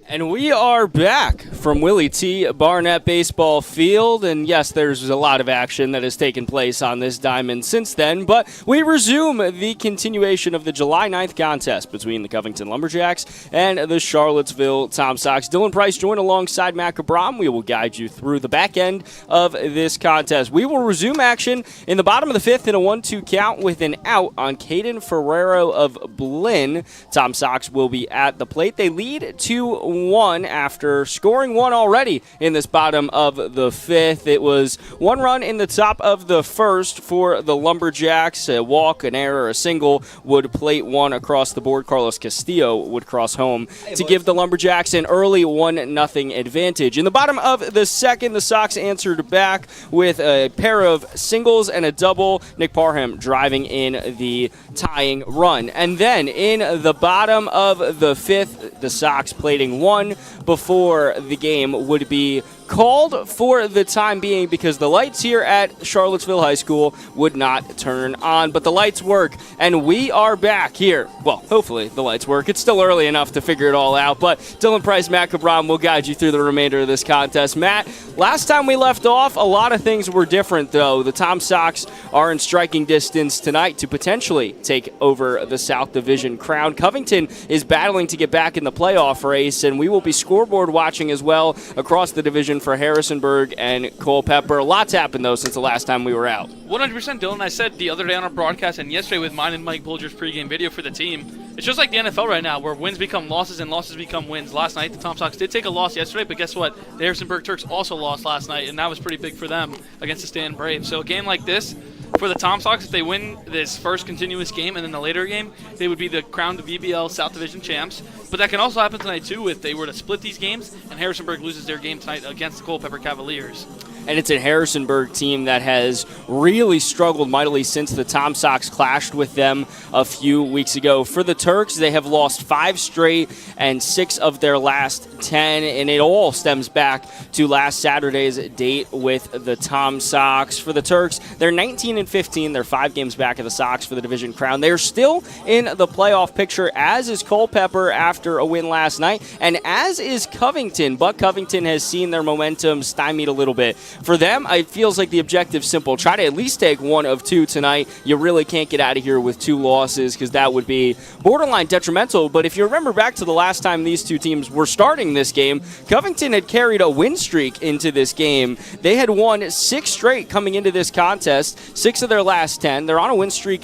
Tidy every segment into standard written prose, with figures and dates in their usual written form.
And we are back from Willie T. Barnett Baseball Field. And yes, there's a lot of action that has taken place on this diamond since then. But we resume the continuation of the July 9th contest between the Covington Lumberjacks and the Charlottesville Tom Sox. Dylan Price joined alongside Matt Cabram. We will guide you through the back end of this contest. We will resume action in the bottom of the fifth in a 1-2 count with an out on Caden Ferrero of Blinn. Tom Sox will be at the plate. They lead 2-1 after scoring one already in this bottom of the fifth. It was one run in the top of the first for the Lumberjacks. A walk, an error, a single would plate one across the board. Carlos Castillo would cross home to give the Lumberjacks an early 1-0 advantage. In the bottom of the second, the Sox answered back with a pair of singles and a double. Nick Parham driving in the tying run. And then in the bottom of the fifth, the Sox plating one before the game would be called for the time being because the lights here at Charlottesville High School would not turn on. But the lights work, and we are back here. Well, hopefully the lights work. It's still early enough to figure it all out, but Dylan Price, Matt Cabram will guide you through the remainder of this contest. Matt, last time we left off, a lot of things were different, though. The Tom Sox are in striking distance tonight to potentially take over the South Division crown. Covington is battling to get back in the playoff race, and we will be scoreboard watching as well across the division for Harrisonburg and Culpeper. A lot's happened, though, since the last time we were out. 100%, Dylan. I said the other day on our broadcast and yesterday with mine and Mike Bulger's pregame video for the team, it's just like the NFL right now where wins become losses and losses become wins. Last night, the Tom Sox did take a loss yesterday, but guess what? The Harrisonburg Turks also lost last night, and that was pretty big for them against the Stanton Braves. So a game like this, for the Tom Sox, if they win this first continuous game and then the later game, they would be the crowned VBL South Division champs. But that can also happen tonight, too, if they were to split these games and Harrisonburg loses their game tonight against the Culpeper Cavaliers. And it's a Harrisonburg team that has really struggled mightily since the Tom Sox clashed with them a few weeks ago. For the Turks, they have lost 5 straight and 6 of their last 10, and it all stems back to last Saturday's date with the Tom Sox. For the Turks, they're 19-15. They're 5 games back of the Sox for the division crown. They're still in the playoff picture, as is Culpeper after a win last night, and as is Covington. But Covington has seen their momentum stymied a little bit. For them, it feels like the objective's simple. Try to at least take 1 of 2 tonight. You really can't get out of here with 2 losses because that would be borderline detrimental. But if you remember back to the last time these two teams were starting this game, Covington had carried a win streak into this game. They had won 6 straight coming into this contest, 6 of their last 10. They're on a win streak,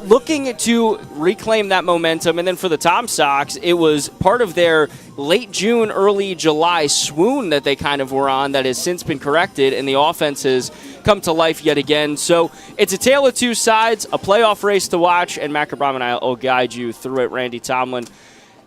looking to reclaim that momentum. And then for the Tom Sox, it was part of their late June, early July swoon that they kind of were on that has since been corrected, and the offense has come to life yet again. So it's a tale of two sides, a playoff race to watch, and Matt Cabram and I will guide you through it. Randy Tomlin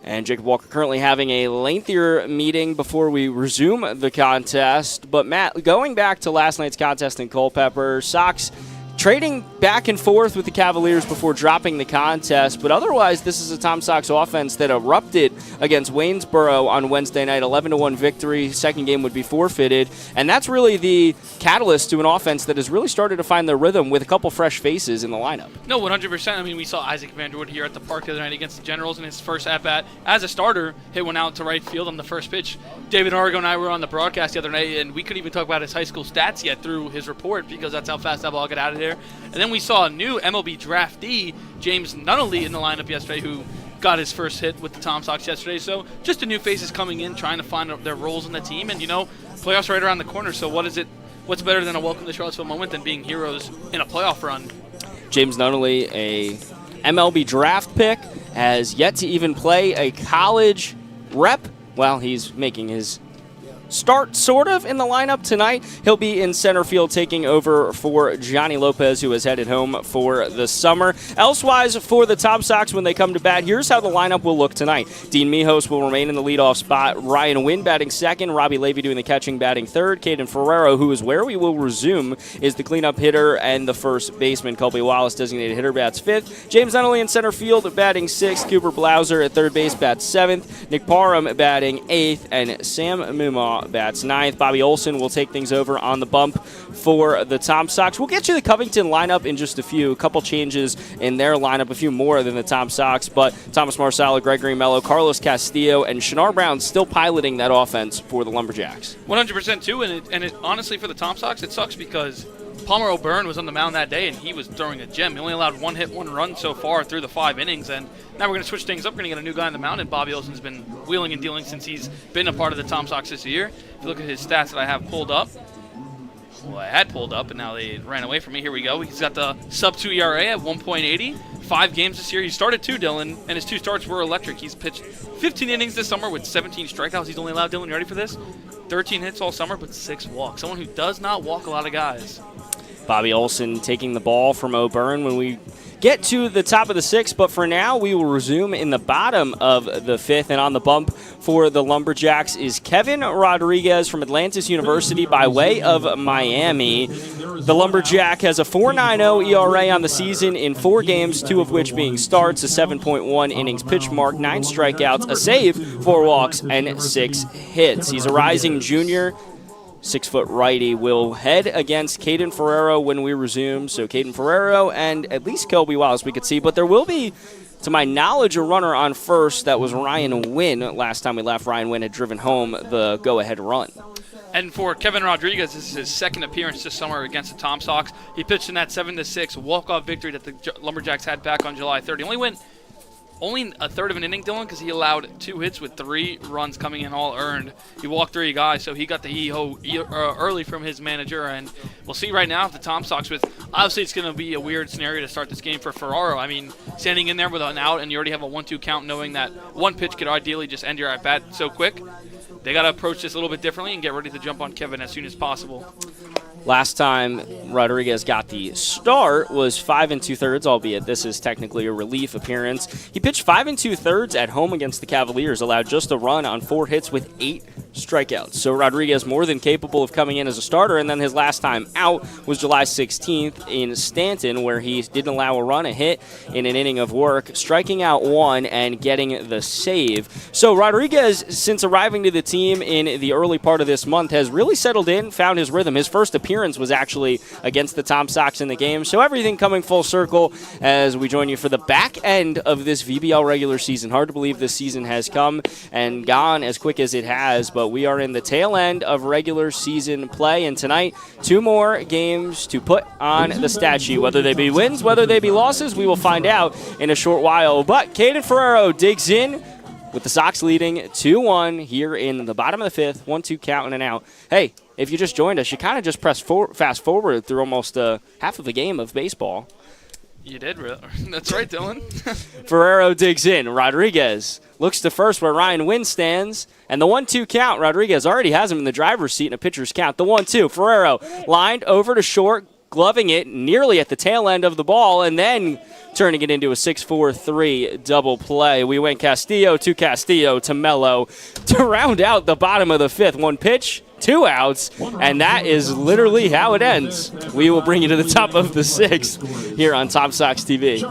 and Jacob Walker currently having a lengthier meeting before we resume the contest. But Matt, going back to last night's contest in Culpeper, Sox trading back and forth with the Cavaliers before dropping the contest, but otherwise this is a Tom Sox offense that erupted against Waynesboro on Wednesday night, 11-1 victory. Second game would be forfeited, and that's really the catalyst to an offense that has really started to find their rhythm with a couple fresh faces in the lineup. No, 100%. I mean, we saw Isaac Vanderwood here at the park the other night against the Generals in his first at-bat as a starter, hit one out to right field on the first pitch. David Argo and I were on the broadcast the other night, and we couldn't even talk about his high school stats yet through his report because that's how fast that ball got out of there. And then we saw a new MLB draftee, James Nunnally, in the lineup yesterday, who got his first hit with the Tom Sox yesterday. So just the new faces coming in, trying to find their roles in the team. And, you know, playoffs right around the corner. So what's better than a welcome to Charlottesville moment than being heroes in a playoff run? James Nunnally, a MLB draft pick, has yet to even play a college rep. Well, he's making his start sort of in the lineup tonight. He'll be in center field taking over for Johnny Lopez, who is headed home for the summer. Elsewise, for the Tom Sox when they come to bat, here's how the lineup will look tonight. Dean Mijos will remain in the leadoff spot. Ryan Wynn batting second. Robbie Levy doing the catching, batting third. Caden Ferrero, who is where we will resume, is the cleanup hitter and the first baseman. Colby Wallace, designated hitter, bats fifth. James Nunnally in center field batting sixth. Cooper Blauser at third base bats seventh. Nick Parham batting eighth. And Sam Muma now bats ninth. Bobby Olson will take things over on the bump for the Tom Sox. We'll get you the Covington lineup in just a couple changes in their lineup, a few more than the Tom Sox, but Thomas Marsala, Gregory Mello, Carlos Castillo, and Shinar Brown still piloting that offense for the Lumberjacks. 100% too, and it honestly for the Tom Sox, it sucks because Palmer O'Byrne was on the mound that day, and he was throwing a gem. He only allowed 1 hit, 1 run so far through the 5 innings, and now we're going to switch things up. We're going to get a new guy on the mound, and Bobby Olson's been wheeling and dealing since he's been a part of the Tom Sox this year. If you look at his stats that I have pulled up, well, I had pulled up, and now they ran away from me. Here we go. He's got the sub-2 ERA at 1.80. 5 games this year. He started 2, Dylan, and his 2 starts were electric. He's pitched 15 innings this summer with 17 strikeouts. He's only allowed, Dylan, you ready for this? 13 hits all summer, but 6 walks. Someone who does not walk a lot of guys. Bobby Olson taking the ball from O'Byrne when we get to the top of the 6th, but for now we will resume in the bottom of the 5th, and on the bump for the Lumberjacks is Kevin Rodriguez from Atlantis University by way of Miami. The Lumberjack has a 4.90 ERA on the season in 4 games, 2 of which being starts, a 7.1 innings pitch mark, 9 strikeouts, a save, 4 walks, and 6 hits. He's a rising junior. 6-foot righty will head against Caden Ferrero when we resume. So Caden Ferrero and at least Kobe Wallace we could see. But there will be, to my knowledge, a runner on first. That was Ryan Wynn. Last time we left, Ryan Wynn had driven home the go-ahead run. And for Kevin Rodriguez, this is his 2nd appearance this summer against the Tom Sox. He pitched in that 7-6 walk-off victory that the Lumberjacks had back on July 3rd. He only went a third of an inning, Dylan, because he allowed 2 hits with 3 runs coming in, all earned. He walked 3 guys, so he got the hee-ho early from his manager, and we'll see right now if the Tom Sox obviously it's going to be a weird scenario to start this game for Ferraro. I mean, standing in there with an out and you already have a 1-2 count, knowing that one pitch could ideally just end your at-bat so quick, they got to approach this a little bit differently and get ready to jump on Kevin as soon as possible. Last time Rodriguez got the start was 5 2/3, albeit this is technically a relief appearance. He pitched 5 2/3 at home against the Cavaliers, allowed just a run on 4 hits with 8 strikeouts. So Rodriguez more than capable of coming in as a starter, and then his last time out was July 16th in Stanton, where he didn't allow a run, a hit in an inning of work, striking out 1 and getting the save. So Rodriguez, since arriving to the team in the early part of this month, has really settled in, found his rhythm. His first appearance was actually against the Tom Sox in the game. So everything coming full circle as we join you for the back end of this VBL regular season. Hard to believe this season has come and gone as quick as it has, but we are in the tail end of regular season play, and tonight 2 more games to put on the stat sheet. Whether they be wins, whether they be losses, we will find out in a short while. But Caden Ferrero digs in with the Sox leading 2-1 here in the bottom of the 5th, 1-2 count and an out. Hey, if you just joined us, you kind of just pressed fast forward through almost half of the game of baseball. You did, really. That's right, Dylan. Ferrero digs in. Rodriguez looks to first where Ryan Wynn stands, and the 1-2 count. Rodriguez already has him in the driver's seat in a pitcher's count. The 1-2. Ferrero lined over to short, gloving it nearly at the tail end of the ball, and then turning it into a 6-4-3 double play. We went Castillo to Mello to round out the bottom of the 5th. 1 pitch, 2 outs, and that is literally how it ends. We will bring you to the top of the 6th here on Tom Sox TV.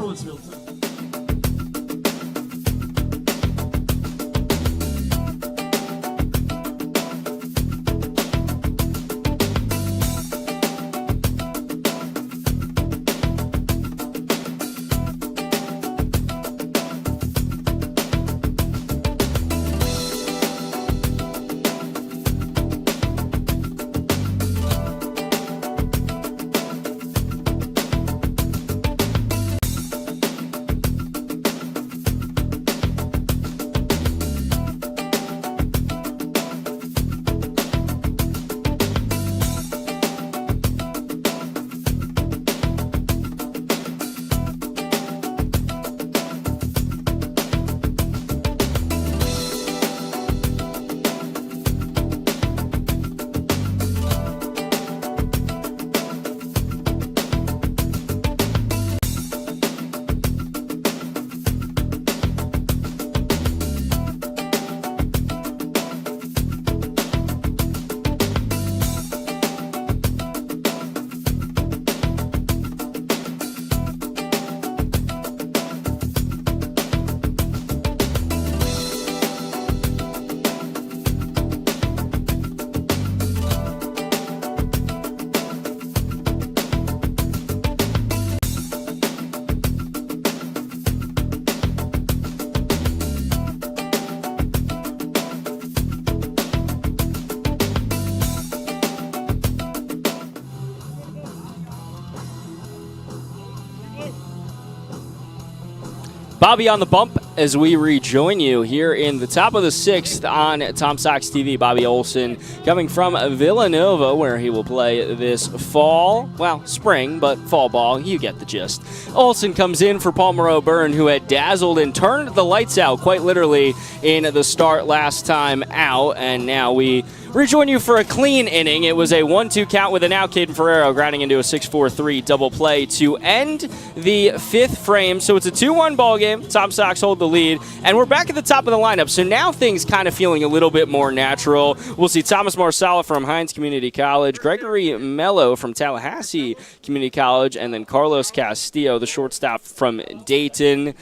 Bobby on the bump as we rejoin you here in the top of the 6th on Tom Sox TV. Bobby Olson coming from Villanova, where he will play this fall, well, spring, but fall ball. You get the gist. Olson comes in for Palmer O'Byrne, who had dazzled and turned the lights out quite literally in the start last time out, and now we rejoin you for a clean inning. It was a 1-2 count with an out. Caden Ferrero grinding into a 6-4-3 double play to end the 5th frame. So it's a 2-1 ball game. Tom Sox hold the lead, and we're back at the top of the lineup. So now things kind of feeling a little bit more natural. We'll see Thomas Marsala from Hines Community College, Gregory Mello from Tallahassee Community College, and then Carlos Castillo, the shortstop from Dayton.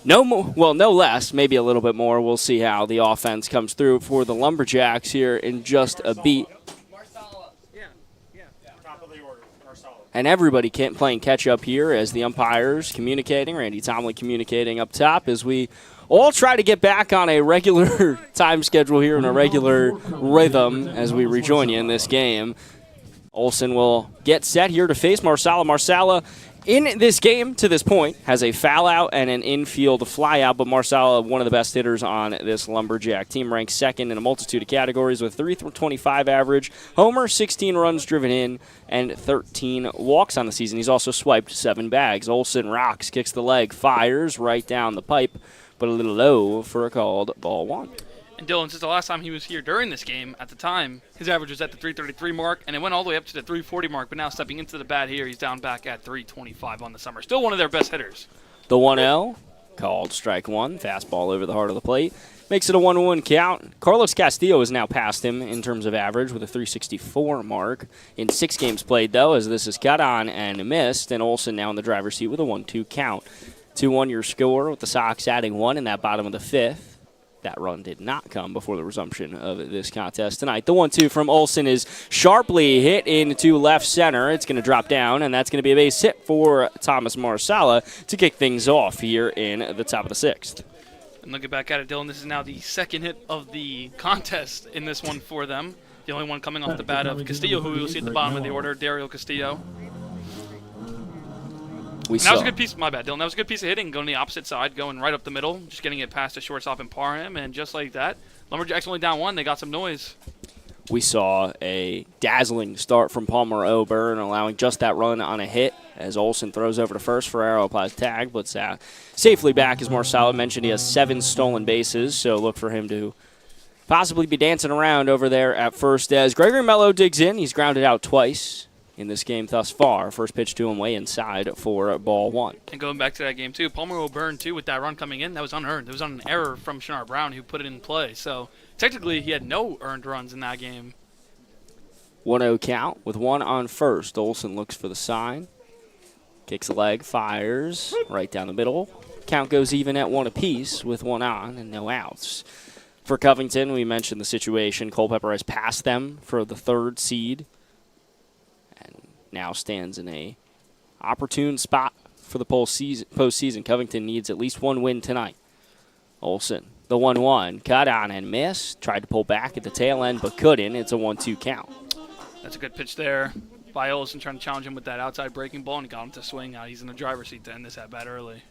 No less, maybe a little bit more. We'll see how the offense comes through for the Lumberjacks here in just a beat. And everybody playing catch-up here as the umpires communicating. Randy Tomlin communicating up top as we all try to get back on a regular time schedule here and a regular rhythm as we rejoin you in this game. Olson will get set here to face Marsala. Marsala, in this game, to this point, has a foul out and an infield flyout, but Marsala, one of the best hitters on this Lumberjack team, ranks second in a multitude of categories with 325 average, homer, 16 runs driven in, and 13 walks on the season. He's also swiped 7 bags. Olson rocks, kicks the leg, fires right down the pipe, but a little low for a called ball 1. And Dylan, since the last time he was here during this game, at the time, his average was at the 333 mark, and it went all the way up to the 340 mark, but now stepping into the bat here, he's down back at 325 on the summer. Still one of their best hitters. The 1-0, called strike 1, fastball over the heart of the plate. Makes it a 1-1 count. Carlos Castillo is now past him in terms of average with a 364 mark. In 6 games played, though, as this is cut on and missed, and Olson now in the driver's seat with a 1-2 count. 2-1 your score with the Sox adding 1 in that bottom of the 5th. That run did not come before the resumption of this contest tonight. The 1-2 from Olson is sharply hit into left center. It's going to drop down, and that's going to be a base hit for Thomas Marsala to kick things off here in the top of the 6th. And looking back at it, Dylan, this is now the second hit of the contest in this one for them. The only one coming off the bat of Castillo, who we'll see at the bottom of the order, Dario Castillo. That was a good piece. My bad, Dylan. That was a good piece of hitting, going to the opposite side, going right up the middle, just getting it past the shortstop and Parham, and just like that, Lumberjacks only down 1. They got some noise. We saw a dazzling start from Palmer O'Byrne, allowing just that run on a hit as Olson throws over to first. Ferrero applies tag, but safely back, as Marsala mentioned. He has 7 stolen bases, so look for him to possibly be dancing around over there at first as Gregory Mello digs in. He's grounded out twice in this game thus far. First pitch to him way inside for ball 1. And going back to that game, too, Palmer O'Byrne, too, with that run coming in, that was unearned. It was on an error from Shinar Brown, who put it in play. So, technically, he had no earned runs in that game. 1-0 count with 1 on first. Olson looks for the sign. Kicks the leg, fires right down the middle. Count goes even at 1 apiece with 1 on and no outs. For Covington, we mentioned the situation. Culpepper has passed them for the 3rd seed. Now stands in a opportune spot for the postseason. Covington needs at least 1 win tonight. Olson, the 1-1, cut on and missed. Tried to pull back at the tail end, but couldn't. It's a 1-2 count. That's a good pitch there by Olson, trying to challenge him with that outside breaking ball, and he got him to swing out. He's in the driver's seat to end this at-bat early.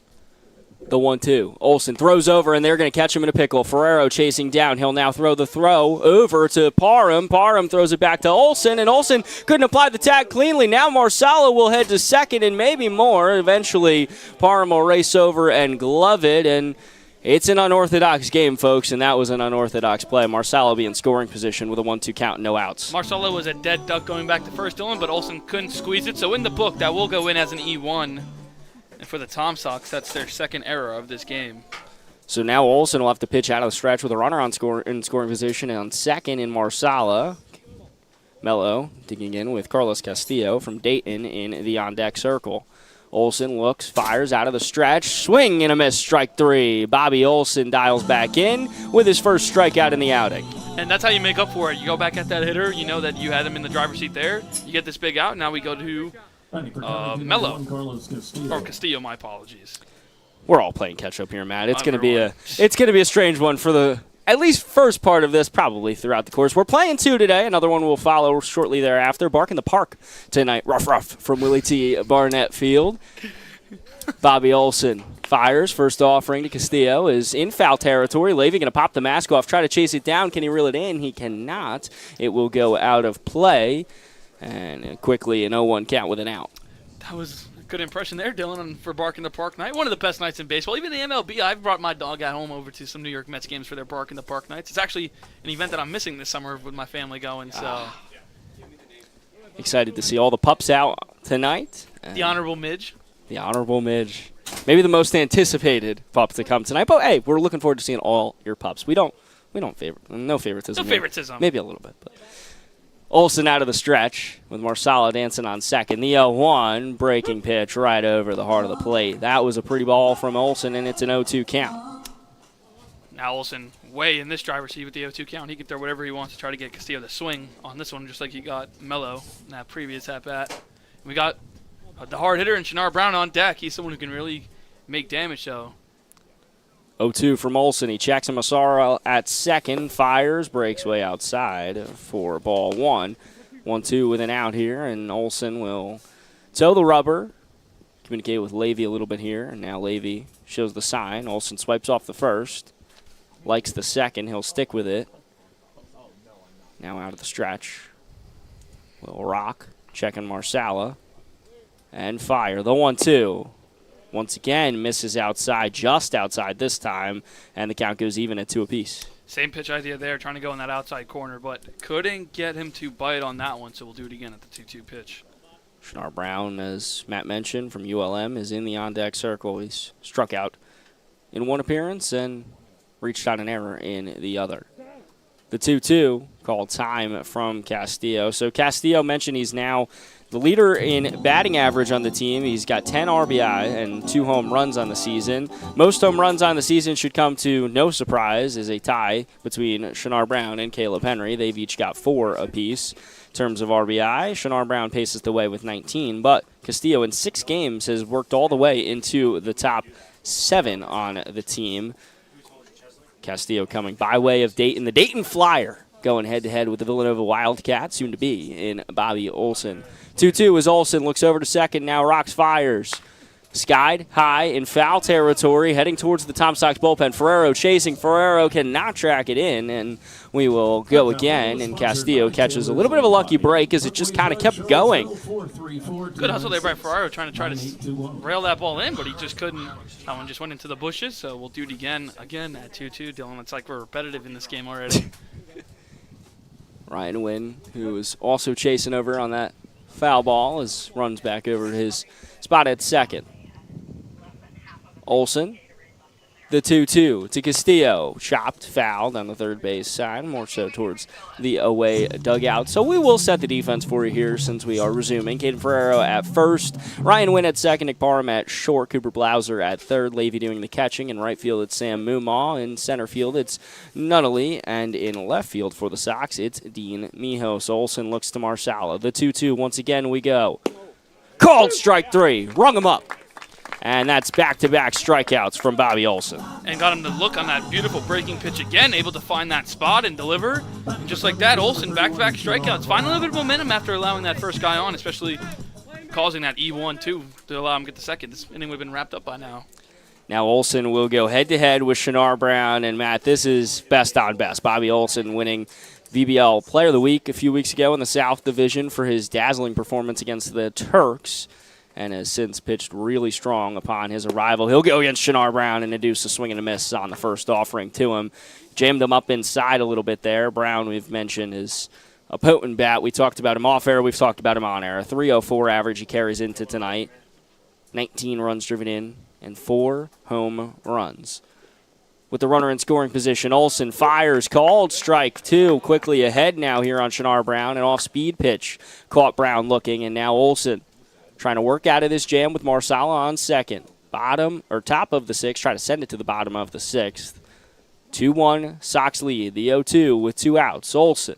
The 1-2. Olson throws over, and they're going to catch him in a pickle. Ferrero chasing down. He'll now throw the throw over to Parham. Parham throws it back to Olson, and Olson couldn't apply the tag cleanly. Now Marsala will head to second and maybe more. Eventually, Parham will race over and glove it, and it's an unorthodox game, folks, and that was an unorthodox play. Marsala will be in scoring position with a 1-2 count, no outs. Marsala was a dead duck going back to first, Dylan, but Olson couldn't squeeze it. So in the book, that will go in as an E1. And for the Tom Sox, that's their second error of this game. So now Olson will have to pitch out of the stretch with a runner in scoring position on second in Marsala. Mello digging in with Carlos Castillo from Dayton in the on-deck circle. Olson looks, fires out of the stretch, swing and a miss, strike 3. Bobby Olson dials back in with his first strikeout in the outing. And that's how you make up for it. You go back at that hitter, you know that you had him in the driver's seat there. You get this big out, now we go to Mello, or Castillo, my apologies. We're all playing catch up here, Matt. It's going to be a strange one for the at least first part of this, probably throughout the course. We're playing 2 today. Another one will follow shortly thereafter. Bark in the Park tonight. Rough from Willie T. Barnett Field. Bobby Olson fires. First offering to Castillo is in foul territory. Levy going to pop the mask off, try to chase it down. Can he reel it in? He cannot. It will go out of play. And quickly an 0-1 count with an out. That was a good impression there, Dylan, for Bark in the Park night. One of the best nights in baseball. Even the MLB, I've brought my dog at home over to some New York Mets games for their Bark in the Park nights. It's actually an event that I'm missing this summer with my family going. So excited to see all the pups out tonight. The Honorable Midge. The Honorable Midge. Maybe the most anticipated pup to come tonight. But, hey, we're looking forward to seeing all your pups. We don't favorite. No favoritism. No favoritism. Maybe a little bit, but. Olson out of the stretch with Marsala dancing on second. The 0-1 breaking pitch right over the heart of the plate. That was a pretty ball from Olson, and it's an 0-2 count. Now Olson way in this driver's seat with the 0-2 count. He can throw whatever he wants to try to get Castillo to swing on this one, just like he got Mello in that previous at-bat. We got the hard hitter and Shinar Brown on deck. He's someone who can really make damage, though. 0-2 from Olson. He checks a Massaro at second, fires, breaks way outside for ball one. 1-2 with an out here, and Olson will toe the rubber, communicate with Levy a little bit here, and now Levy shows the sign. Olson swipes off the first, likes the second. He'll stick with it. Now out of the stretch. Will rock, checking Marsala, and fire. The 1-2. Once again, misses outside, just outside this time, and the count goes even at 2 apiece. Same pitch idea there, trying to go in that outside corner, but couldn't get him to bite on that one, so we'll do it again at the 2-2 pitch. Shinar Brown, as Matt mentioned, from ULM, is in the on-deck circle. He's struck out in one appearance and reached out an error in the other. The 2-2 called time from Castillo. So Castillo mentioned he's now the leader in batting average on the team. He's got 10 RBI and 2 home runs on the season. Most home runs on the season should come to no surprise, is a tie between Shinar Brown and Caleb Henry. They've each got 4 apiece. In terms of RBI, Shinar Brown paces the way with 19, but Castillo in 6 games has worked all the way into the top 7 on the team. Castillo coming by way of Dayton. The Dayton Flyer going head-to-head with the Villanova Wildcats, soon to be in Bobby Olson. 2-2 as Olson looks over to second. Now Rocks fires. Skied high in foul territory, heading towards the Tom Sox bullpen. Ferrero chasing. Ferrero cannot track it in, and we will go again. And Castillo catches a little bit of a lucky break as it just kind of kept going. Good hustle there by Ferrero trying to rail that ball in, but he just couldn't. That one just went into the bushes, so we'll do it again at 2-2. Dylan, it's like we're repetitive in this game already. Ryan Wynn, who is also chasing over on that foul ball, runs back over to his spot at second. Olson, the 2-2 to Castillo. Chopped, fouled on the third base side, more so towards the away dugout. So we will set the defense for you here since we are resuming. Caden Ferrero at first, Ryan Wynn at second, Nick Parham at short, Cooper Blauser at third, Levy doing the catching. In right field, it's Sam Mumaw. In center field, it's Nunnally. And in left field for the Sox, it's Dean Mijos. Olson looks to Marsala. The 2-2, once again we go. Called strike 3, rung him up. And that's back-to-back strikeouts from Bobby Olson. And got him to look on that beautiful breaking pitch again, able to find that spot and deliver. And just like that, Olson back-to-back strikeouts. Finding a little bit of momentum after allowing that first guy on, especially causing that E1, too, to allow him to get the second. This inning would have been wrapped up by now. Now Olson will go head-to-head with Shinar Brown. And, Matt, this is best on best. Bobby Olson winning VBL Player of the Week a few weeks ago in the South Division for his dazzling performance against the Turks, and has since pitched really strong upon his arrival. He'll go against Shinar Brown and induce a swing and a miss on the first offering to him. Jammed him up inside a little bit there. Brown, we've mentioned, is a potent bat. We talked about him off air. We've talked about him on air. A 3.04 average he carries into tonight. 19 runs driven in and 4 home runs. With the runner in scoring position, Olson fires, called strike 2. Quickly ahead now here on Shinar Brown. An off-speed pitch caught Brown looking, and now Olson trying to work out of this jam with Marsala on second. Top of the 6th, try to send it to the bottom of the 6th. 2-1, Sox lead. The 0-2 with 2 outs. Olson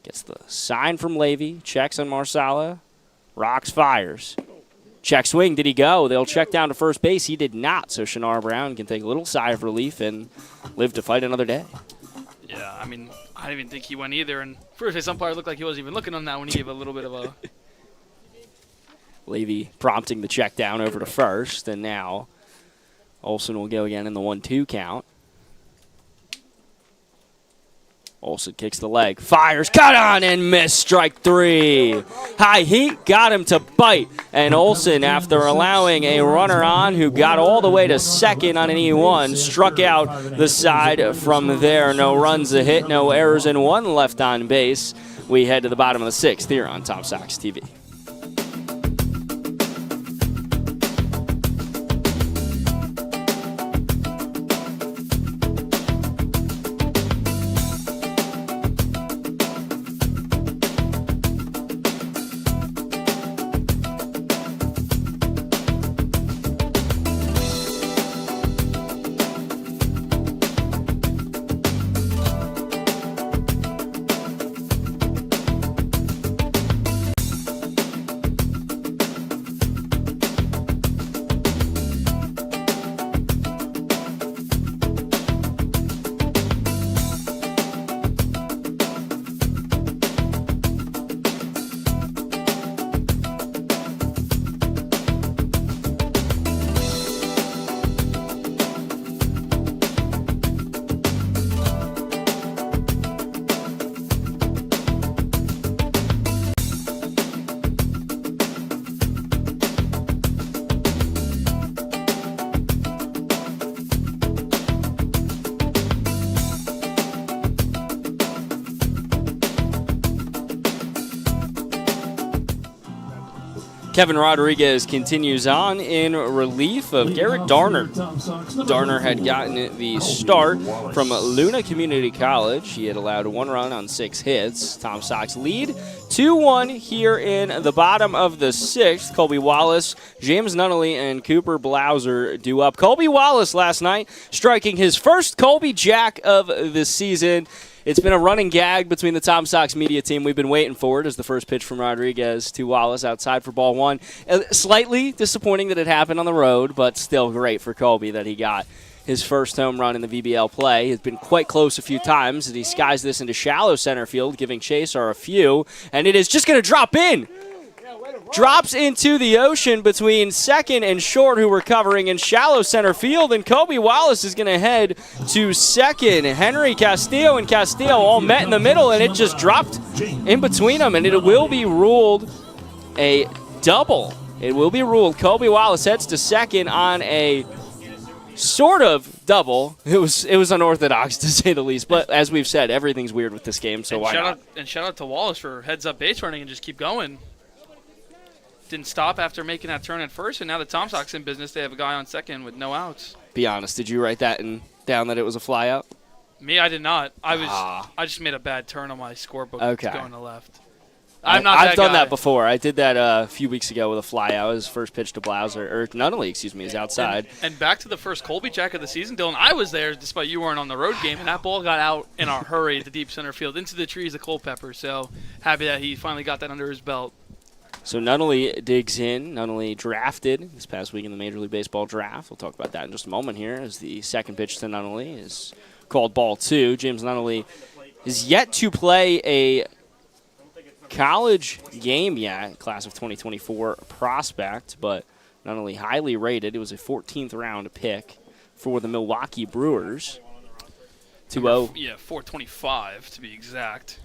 gets the sign from Levy, checks on Marsala. Rocks fires. Check swing, did he go? They'll check down to first base. He did not, so Shinar Brown can take a little sigh of relief and live to fight another day. Yeah, I mean, I didn't even think he went either. And first, his umpire looked like he wasn't even looking on that when he gave a little bit of a Levy prompting the check down over to first, and now Olsen will go again in the 1-2 count. Olsen kicks the leg, fires, cut on and missed, strike 3. High heat got him to bite, and Olsen, after allowing a runner on who got all the way to second on an E1, struck out the side from there. No runs, a hit, no errors, and 1 left on base. We head to the bottom of the 6th here on Tom Sox TV. Kevin Rodriguez continues on in relief of Garrett Darner. Darner had gotten the start from Luna Community College. He had allowed 1 run on 6 hits. Tom Sox lead 2-1 here in the bottom of the 6th. Colby Wallace, James Nunnally, and Cooper Blauser due up. Colby Wallace last night striking his first Colby Jack of the season. It's been a running gag between the Tom Sox media team. We've been waiting for it as the first pitch from Rodriguez to Wallace outside for ball 1. Slightly disappointing that it happened on the road, but still great for Colby that he got his first home run in the VBL play. He's been quite close a few times as he skies this into shallow center field, giving chase are a few, and it is just going to drop in. Drops into the ocean between second and short, who were covering in shallow center field, and Colby Wallace is going to head to second. Henry Castillo and Castillo all met in the middle, and it just dropped in between them, and it will be ruled a double. It will be ruled. Colby Wallace heads to second on a sort of double. It was unorthodox to say the least, but as we've said, everything's weird with this game, so why not? Shout out to Wallace for heads-up base running and just keep going. Didn't stop after making that turn at first, and now the Tom Sox in business. They have a guy on second with no outs. Be honest, did you write that down that it was a fly out? Me, I did not. I just made a bad turn on my scorebook going to left. I've done that before. I did that a few weeks ago with a fly out. His first pitch to Blauser, or Nunnally, is outside. And back to the first Colby Jack of the season, Dylan. I was there, despite you weren't on the road game, and that ball got out in a hurry to deep center field into the trees of Culpeper. So happy that he finally got that under his belt. So Nunnally digs in. Nunnally drafted this past week in the Major League Baseball draft. We'll talk about that in just a moment here as the second pitch to Nunnally is called ball 2. James Nunnally is yet to play a college game yet, class of 2024 prospect, but Nunnally highly rated. It was a 14th round pick for the Milwaukee Brewers. 2-0. Yeah, 425 to be exact.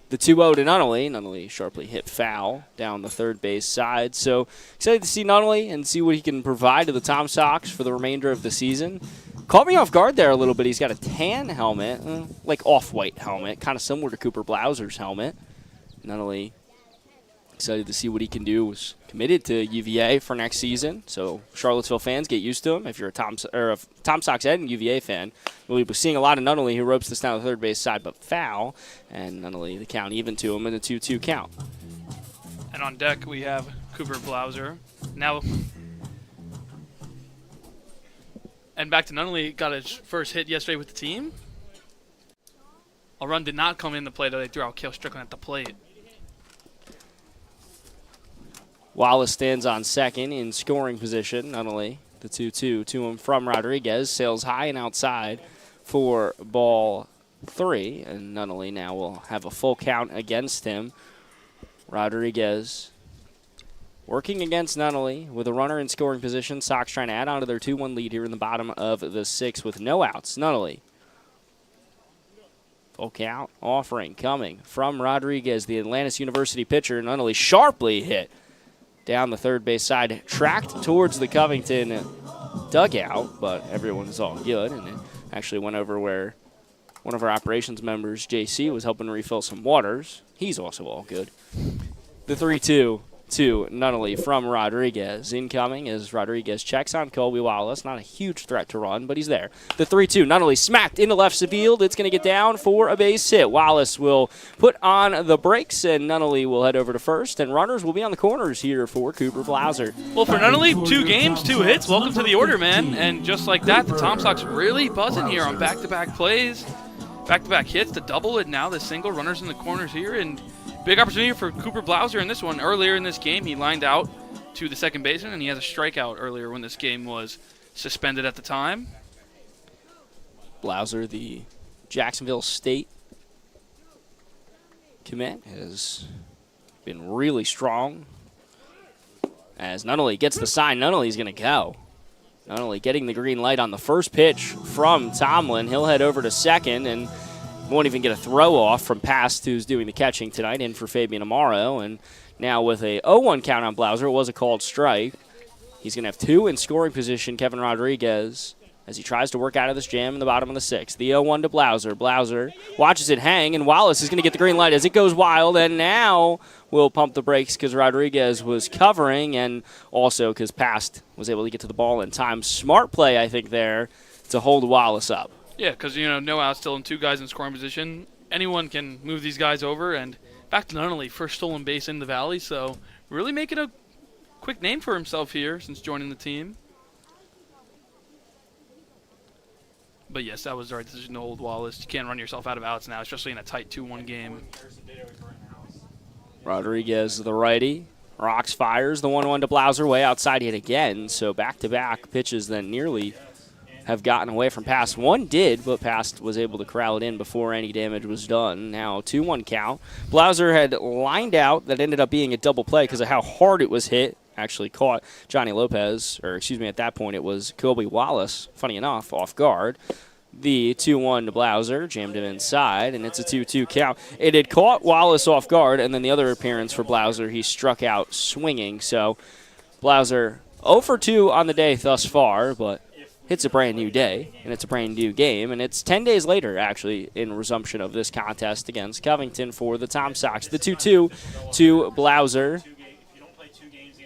The 2-0 to Nunnally. Nunnally sharply hit foul down the third base side. So excited to see Nunnally and see what he can provide to the Tom Sox for the remainder of the season. Caught me off guard there a little bit. He's got a tan helmet, like off-white helmet, kind of similar to Cooper Blauser's helmet. Nunnally excited to see what he can do. Was committed to UVA for next season, so Charlottesville fans, get used to him. If you're a Tom Sox and UVA fan, we'll be seeing a lot of Nunnally who ropes this down the third base side, but foul, and Nunnally the count even to him in a 2-2 count. And on deck we have Cooper Blauser. Now, and back to Nunnally, got his first hit yesterday with the team. A run did not come into play, though. They threw out Cale Strickland at the plate. Wallace stands on second in scoring position. Nunnally, the 2-2 to him from Rodriguez. Sails high and outside for ball 3. And Nunnally now will have a full count against him. Rodriguez working against Nunnally with a runner in scoring position. Sox trying to add on to their 2-1 lead here in the bottom of the 6th with no outs. Nunnally. Full count offering coming from Rodriguez, the Atlantis University pitcher. Nunnally sharply hit down the third base side, tracked towards the Covington dugout, but everyone is all good, and it actually went over where one of our operations members, JC, was helping refill some waters. He's also all good. The 3-2 to Nunnally from Rodriguez. Incoming as Rodriguez checks on Colby Wallace. Not a huge threat to run, but he's there. The 3-2, Nunnally smacked into left field. It's going to get down for a base hit. Wallace will put on the brakes, and Nunnally will head over to first, and runners will be on the corners here for Cooper Blauser. Well, for Nunnally, 2 games, 2 hits. Welcome to the order, man. And just like that, the Tom Sox really buzzing here on back-to-back plays. Back-to-back hits to double it now. The single runners in the corners here, and big opportunity for Cooper Blauser in this one. Earlier in this game, he lined out to the second baseman, and he has a strikeout earlier when this game was suspended at the time. Blauser, the Jacksonville State commit, has been really strong. As Nunnally gets the sign, Nunnally's going to go. Nunnally getting the green light on the first pitch from Tomlin. He'll head over to second and won't even get a throw off from Past, who's doing the catching tonight, in for Fabian Amaro. And now with a 0-1 count on Blauser, it was a called strike. He's going to have 2 in scoring position, Kevin Rodriguez, as he tries to work out of this jam in the bottom of the 6th. The 0-1 to Blauser. Blauser watches it hang, and Wallace is going to get the green light as it goes wild, and now we'll pump the brakes because Rodriguez was covering, and also because Past was able to get to the ball in time. Smart play, I think, there to hold Wallace up. Yeah, because, no outs, still in 2 guys in scoring position. Anyone can move these guys over, and back to Nunnally, first stolen base in the Valley, so really making a quick name for himself here since joining the team. But yes, that was the right decision to hold Wallace. You can't run yourself out of outs now, especially in a tight 2-1 game. Rodriguez, the righty, rocks, fires the 1-1 to Blauser, way outside hit again, so back-to-back pitches that nearly have gotten away from Past. One did, but Past was able to corral it in before any damage was done. Now 2-1 count. Blauser had lined out. That ended up being a double play because of how hard it was hit. Actually caught Johnny Lopez, or excuse me, at that point it was Colby Wallace, funny enough, off guard. The 2-1 to Blauser, jammed him inside, and it's a 2-2 count. It had caught Wallace off guard, and then the other appearance for Blauser, he struck out swinging. So Blauser 0 for 2 on the day thus far, but it's a brand new day, and it's a brand new game, and it's 10 days later, actually, in resumption of this contest against Covington for the Tom Sox. The 2-2 to Blauser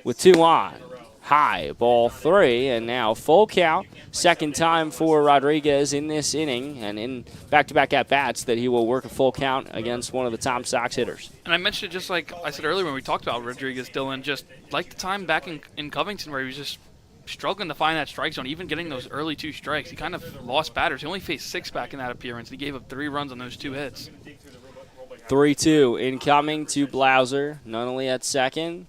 with 2 on. High, ball 3, and now full count. Second time for Rodriguez in this inning, and in back-to-back at-bats that he will work a full count against one of the Tom Sox hitters. And I mentioned it just like I said earlier when we talked about Rodriguez, Dylan, just like the time back in Covington where he was just struggling to find that strike zone, even getting those early 2 strikes. He kind of lost batters. He only faced 6 back in that appearance. He gave up 3 runs on those 2 hits. 3-2 incoming to Blauser, Nunnally at second.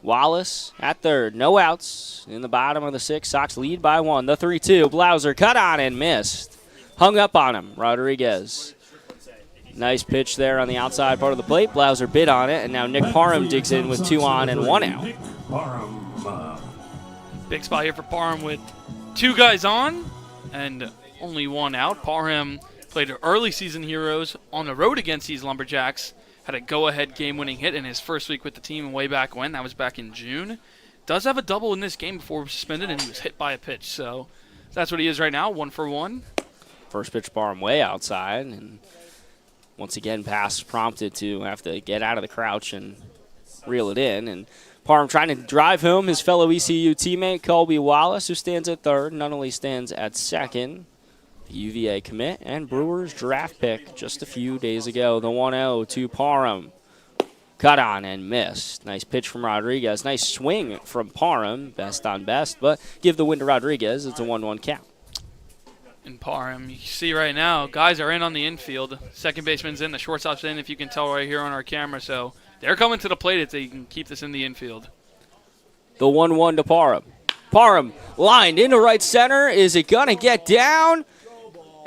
Wallace at third. No outs in the bottom of the 6th. Sox lead by 1. The 3-2. Blauser cut on and missed. Hung up on him. Rodriguez. Nice pitch there on the outside part of the plate. Blauser bit on it, and now Nick Parham digs in with 2 on and 1 out. Big spot here for Parham with 2 guys on and only 1 out. Parham played early season heroes on the road against these Lumberjacks. Had a go-ahead game-winning hit in his first week with the team way back when. That was back in June. Does have a double in this game before he was suspended, and he was hit by a pitch. So that's what he is right now, 1 for 1. First pitch Parham way outside, and once again, Pass prompted to have to get out of the crouch and reel it in. And Parham trying to drive home his fellow ECU teammate, Colby Wallace, who stands at third. Nunnally stands at second. UVA commit and Brewers draft pick just a few days ago. The 1-0 to Parham. Cut on and missed. Nice pitch from Rodriguez. Nice swing from Parham. Best on best, but give the win to Rodriguez. It's a 1-1 count. And Parham, you see right now, guys are in on the infield. Second baseman's in, the shortstop's in, if you can tell right here on our camera. So they're coming to the plate if they can keep this in the infield. The 1-1 to Parham. Parham lined into right center. Is it going to get down?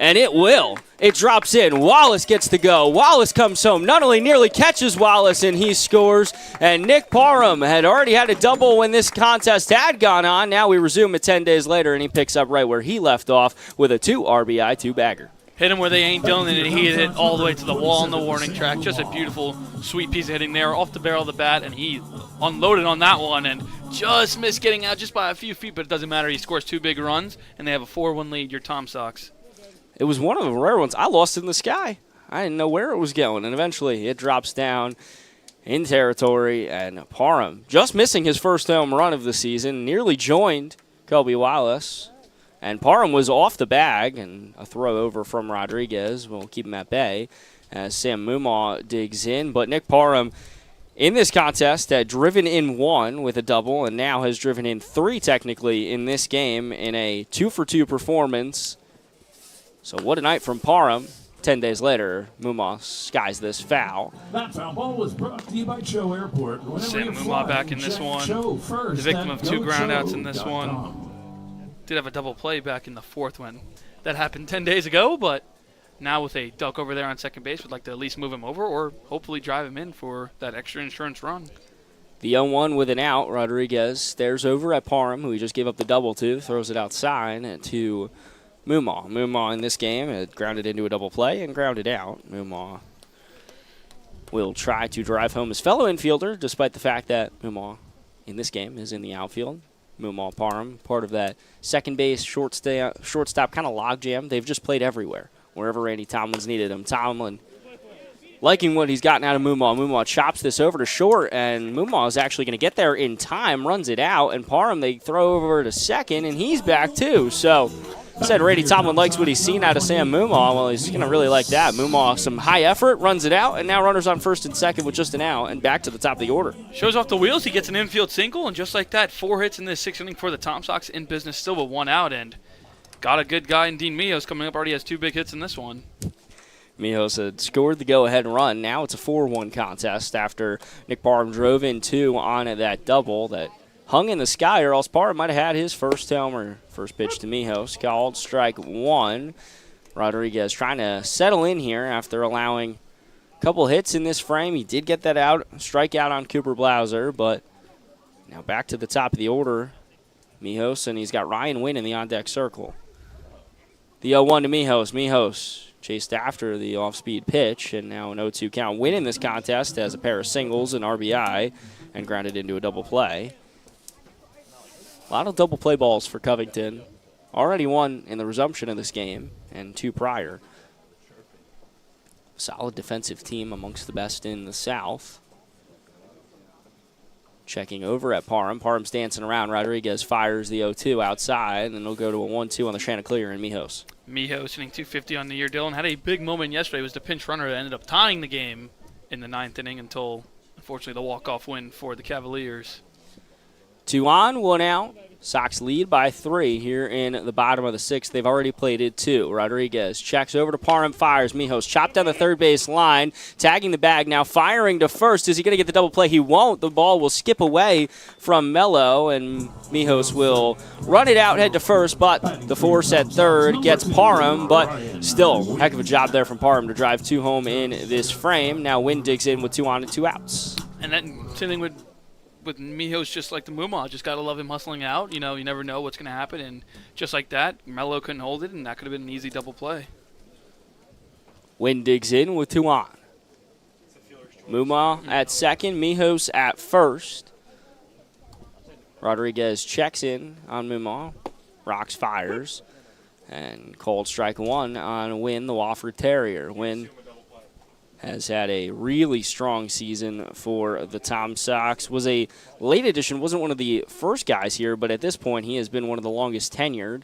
And it will. It drops in. Wallace gets to go. Wallace comes home. Not only nearly catches Wallace, and he scores. And Nick Parham had already had a double when this contest had gone on. Now we resume it 10 days later, and he picks up right where he left off with a 2 RBI, 2-bagger. Hit him where they ain't doing it, and he hit it all the way to the wall on the warning track. Just a beautiful, sweet piece of hitting there off the barrel of the bat, and he unloaded on that one and just missed getting out just by a few feet, but it doesn't matter. He scores 2 big runs, and they have a 4-1 lead. Your Tom Sox. It was one of the rare ones. I lost it in the sky. I didn't know where it was going, and eventually it drops down in territory, and Parham just missing his first home run of the season, nearly joined Kobe Wallace. And Parham was off the bag, and a throw over from Rodriguez will keep him at bay as Sam Mumaw digs in. But Nick Parham in this contest had driven in 1 with a double, and now has driven in 3 technically in this game in a 2-for-2 performance. So what a night from Parham. 10 days later, Mumaw skies this foul. That foul ball was brought to you by Cho Airport. Sam Mumaw back in this one. The victim of 2 groundouts in this one. Did have a double play back in the 4th when that happened 10 days ago, but now with a duck over there on second base, would like to at least move him over or hopefully drive him in for that extra insurance run. The 0-1 with an out. Rodriguez stares over at Parham, who he just gave up the double to, throws it outside to Mumaw. Mumaw in this game had grounded into a double play and grounded out. Mumaw will try to drive home his fellow infielder, despite the fact that Mumaw in this game is in the outfield. Mumaw Parham, part of that second base, shortstop kind of logjam. They've just played everywhere, wherever Randy Tomlin's needed him. Tomlin liking what he's gotten out of Mumaw. Mumaw chops this over to short, and Mumaw is actually going to get there in time, runs it out, and Parham they throw over to second, and he's back too. So I said Randy Tomlin likes what he's seen out of Sam Mumaw. Well, he's going to really like that. Mumaw, some high effort, runs it out, and now runners on first and second with just an out, and back to the top of the order. Shows off the wheels. He gets an infield single, and just like that, 4 hits in this 6th inning for the Tom Sox in business, still with 1 out, and got a good guy in Dean Mijos coming up. Already has 2 big hits in this one. Mijos had scored the go-ahead run. Now it's a 4-1 contest after Nick Parham drove in 2 on that double that hung in the sky, or else Parham might have had his first homer. First pitch to Mijos, called strike 1. Rodriguez trying to settle in here after allowing a couple hits in this frame. He did get that out, strikeout on Cooper Blauser, but now back to the top of the order. Mijos, and he's got Ryan Wynn in the on-deck circle. The 0-1 to Mijos. Mijos chased after the off-speed pitch, and now an 0-2 count. Wynn in this contest has a pair of singles and RBI and grounded into a double play. A lot of double play balls for Covington. Already 1 in the resumption of this game and 2 prior. Solid defensive team amongst the best in the South. Checking over at Parham. Parham's dancing around. Rodriguez fires the 0-2 outside, and then they'll go to a 1-2 on the Chanticleer and Mijos. Mijos hitting 250 on the year. Dylan had a big moment yesterday. It was the pinch runner that ended up tying the game in the 9th inning until, unfortunately, the walk-off win for the Cavaliers. 2 on, 1 out. Sox lead by 3 here in the bottom of the 6th. They've already played it 2. Rodriguez checks over to Parham, fires. Mijos chopped down the third base line, tagging the bag, now firing to first. Is he going to get the double play? He won't. The ball will skip away from Mello, and Mijos will run it out, head to first, but the force at third gets Parham, but still, heck of a job there from Parham to drive 2 home in this frame. Now Wynn digs in with 2 on and 2 outs. And that same thing with Mijos, just like the Mumaw, just got to love him hustling out. You know, you never know what's going to happen. And just like that, Mello couldn't hold it, and that could have been an easy double play. Wynn digs in with 2 on. Mumaw at second, Mijos at first. Rodriguez checks in on Mumaw. Rocks fires. And called strike 1 on Wynn, the Wofford Terrier. Wynn has had a really strong season for the Tom Sox. Was a late addition, wasn't one of the first guys here, but at this point he has been one of the longest tenured.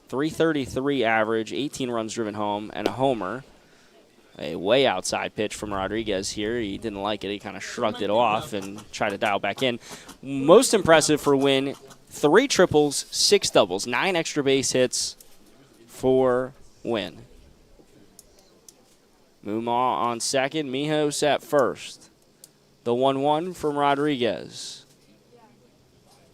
333 average, 18 runs driven home, and a homer. A way outside pitch from Rodriguez here. He didn't like it. He kind of shrugged it off and tried to dial back in. Most impressive for Wynn, 3 triples, 6 doubles, 9 extra base hits for Wynn. Mumaw on second, Mijos at first. The 1-1 from Rodriguez.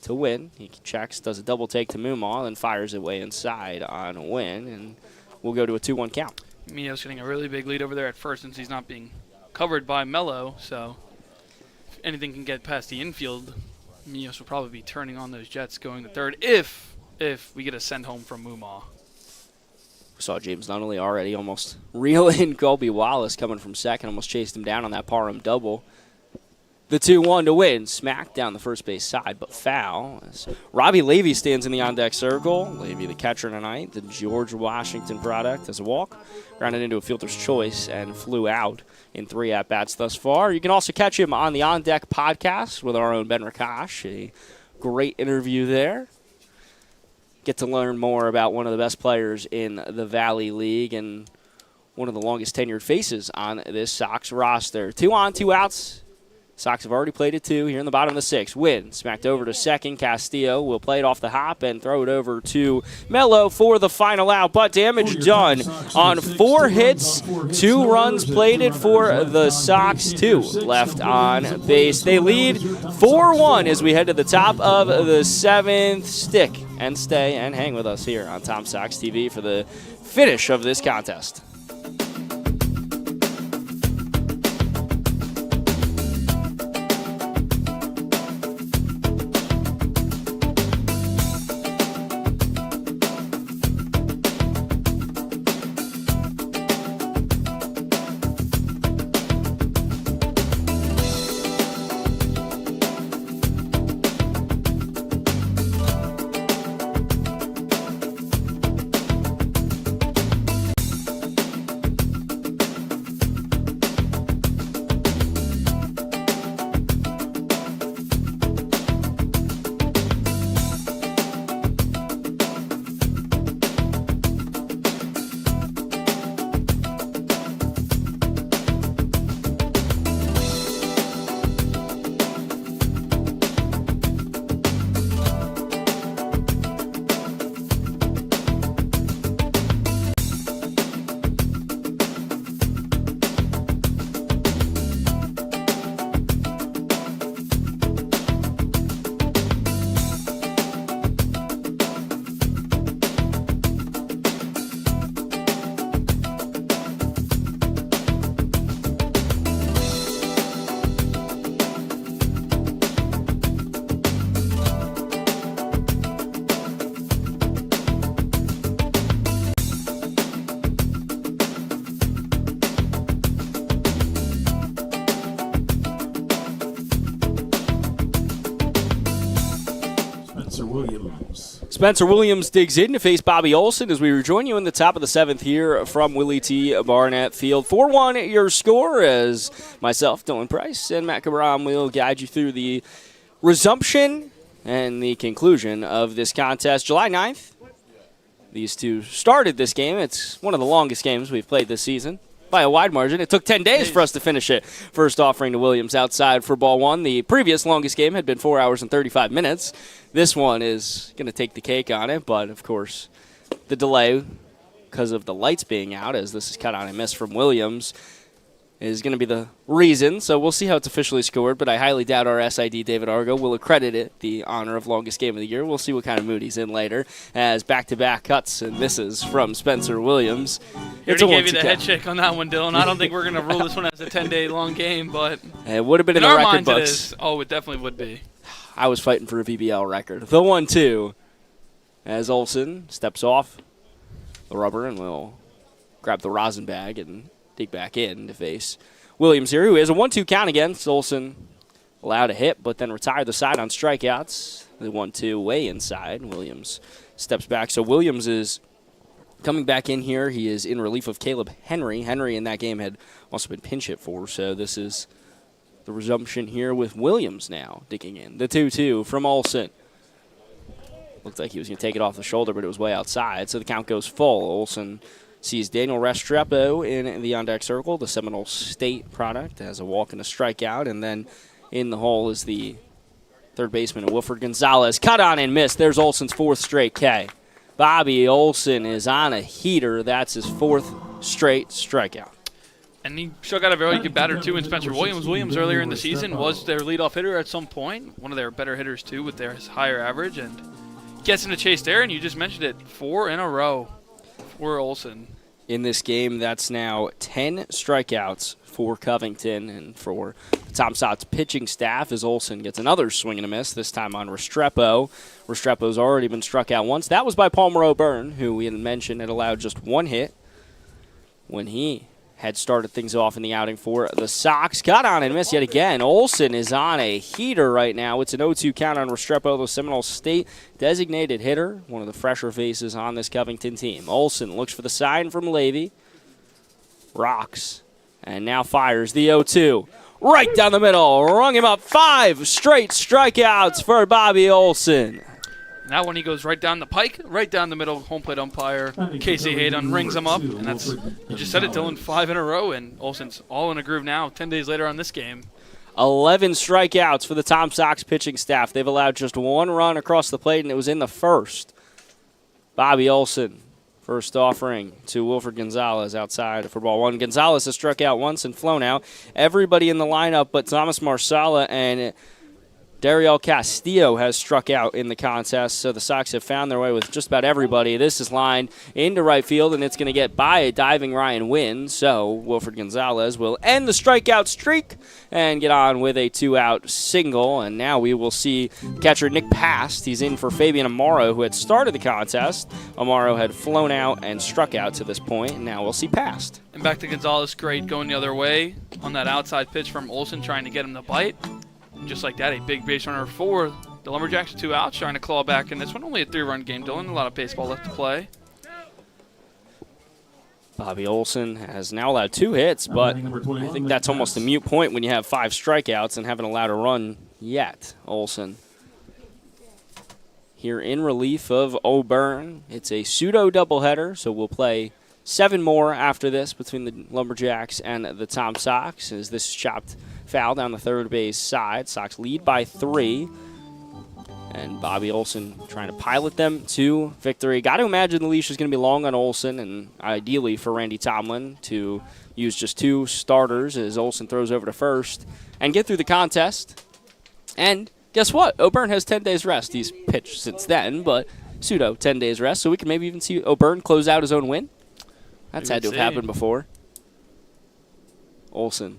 to Wynn. He checks, does a double take to Mumaw, then fires it way inside on Wynn, and we'll go to a 2-1 count. Mio's getting a really big lead over there at first since he's not being covered by Mello, so if anything can get past the infield, Mios will probably be turning on those Jets going to third if we get a send home from Mumaw. We saw James Nunnally already almost reel in Colby Wallace coming from second, almost chased him down on that Parham double. The 2-1 to Win. Smack down the first base side, but foul. As Robbie Levy stands in the on-deck circle. Levy, the catcher tonight, the George Washington product, as a walk. Grounded into a fielder's choice and flew out in 3 at-bats thus far. You can also catch him on the On-Deck podcast with our own Ben Rakash. A great interview there. Get to learn more about one of the best players in the Valley League and one of the longest tenured faces on this Sox roster. 2 on, 2 outs. Sox have already played it 2 here in the bottom of the 6th. Win. Smacked over to second. Castillo will play it off the hop and throw it over to Mello for the final out. But damage done on 4 hits, 2 runs plated for the Sox, 2 left on base. They lead 4-1 as we head to the top of the 7th. Stick and stay and hang with us here on Tom Sox TV for the finish of this contest. Spencer Williams digs in to face Bobby Olson as we rejoin you in the top of the 7th here from Willie T. Barnett Field. 4-1 your score as myself, Dylan Price, and Matt Cabram will guide you through the resumption and the conclusion of this contest. July 9th, these two started this game. It's one of the longest games we've played this season by a wide margin. It took 10 days for us to finish it. First offering to Williams outside for ball 1. The previous longest game had been 4 hours and 35 minutes. This one is going to take the cake on it, but of course the delay because of the lights being out, as this is cut on and missed from Williams, is going to be the reason. So we'll see how it's officially scored, but I highly doubt our SID, David Argo, will accredit it the honor of longest game of the year. We'll see what kind of mood he's in later as back-to-back cuts and misses from Spencer Williams. It's a gave you the head shake on that one, Dylan. I don't think we're going to rule this one as a 10-day long game, but it would have been in the record books. Oh, it definitely would be. I was fighting for a VBL record. The 1-2 as Olson steps off the rubber and will grab the rosin bag and dig back in to face Williams here, who has a 1-2 count against Olson. Allowed a hit, but then retired the side on strikeouts. The 1-2 way inside. Williams steps back. So Williams is coming back in here. He is in relief of Caleb Henry. Henry in that game had also been pinch hit for, so this is the resumption here with Williams now digging in. The 2-2 from Olson. Looked like he was going to take it off the shoulder, but it was way outside, so the count goes full. Olson sees Daniel Restrepo in the on-deck circle, the Seminole State product, has a walk and a strikeout, and then in the hole is the third baseman, Wilfred Gonzalez. Cut on and missed. There's Olson's 4th straight K. Bobby Olson is on a heater. That's his 4th straight strikeout. And he still got a very good batter, too, in Spencer Williams. Williams, earlier in the season, was their leadoff hitter at some point. One of their better hitters, too, with their higher average. And gets in the chase there, and you just mentioned it, 4 in a row for Olsen. In this game, that's now 10 strikeouts for Covington, and for the Tom Sox pitching staff as Olsen gets another swing and a miss, this time on Restrepo. Restrepo's already been struck out once. That was by Palmer O'Byrne, who we had mentioned had allowed just 1 hit when he had started things off in the outing for the Sox. Got on and missed yet again. Olsen is on a heater right now. It's an 0-2 count on Restrepo, the Seminole State designated hitter, one of the fresher faces on this Covington team. Olsen looks for the sign from Levy. Rocks. And now fires the 0-2. Right down the middle. Rung him up. 5 straight strikeouts for Bobby Olsen. Now when he goes right down the pike, right down the middle, home plate umpire Casey Hayden rings him up, and that's, you just said it, Dylan, 5 in a row, and Olsen's all in a groove now, 10 days later on this game. 11 strikeouts for the Tom Sox pitching staff. They've allowed just 1 run across the plate, and it was in the first. Bobby Olsen, first offering to Wilfred Gonzalez outside for ball 1. Gonzalez has struck out once and flown out. Everybody in the lineup but Thomas Marsala and Dariel Castillo has struck out in the contest, so the Sox have found their way with just about everybody. This is lined into right field, and it's going to get by a diving Ryan Wynn, so Wilfred Gonzalez will end the strikeout streak and get on with a 2-out single, and now we will see catcher Nick Past. He's in for Fabian Amaro, who had started the contest. Amaro had flown out and struck out to this point, and now we'll see Past. And back to Gonzalez, great going the other way on that outside pitch from Olsen, trying to get him to bite. Just like that, a big base runner for the Lumberjacks, 2 outs, trying to claw back in this one. Only a 3-run game, Dylan. A lot of baseball left to play. Bobby Olsen has now allowed 2 hits, but I think that's almost a moot point when you have 5 strikeouts and haven't allowed a run yet. Olsen here in relief of O'Byrne. It's a pseudo doubleheader, so we'll play 7 more after this between the Lumberjacks and the Tom Sox, as this is chopped foul down the third base side. Sox lead by 3. And Bobby Olsen trying to pilot them to victory. Got to imagine the leash is going to be long on Olsen, and ideally for Randy Tomlin to use just 2 starters as Olsen throws over to first and get through the contest. And guess what? O'Byrne has 10 days rest. He's pitched since then, but pseudo 10 days rest, so we can maybe even see O'Byrne close out his own win. That's had to have happened before. Olsen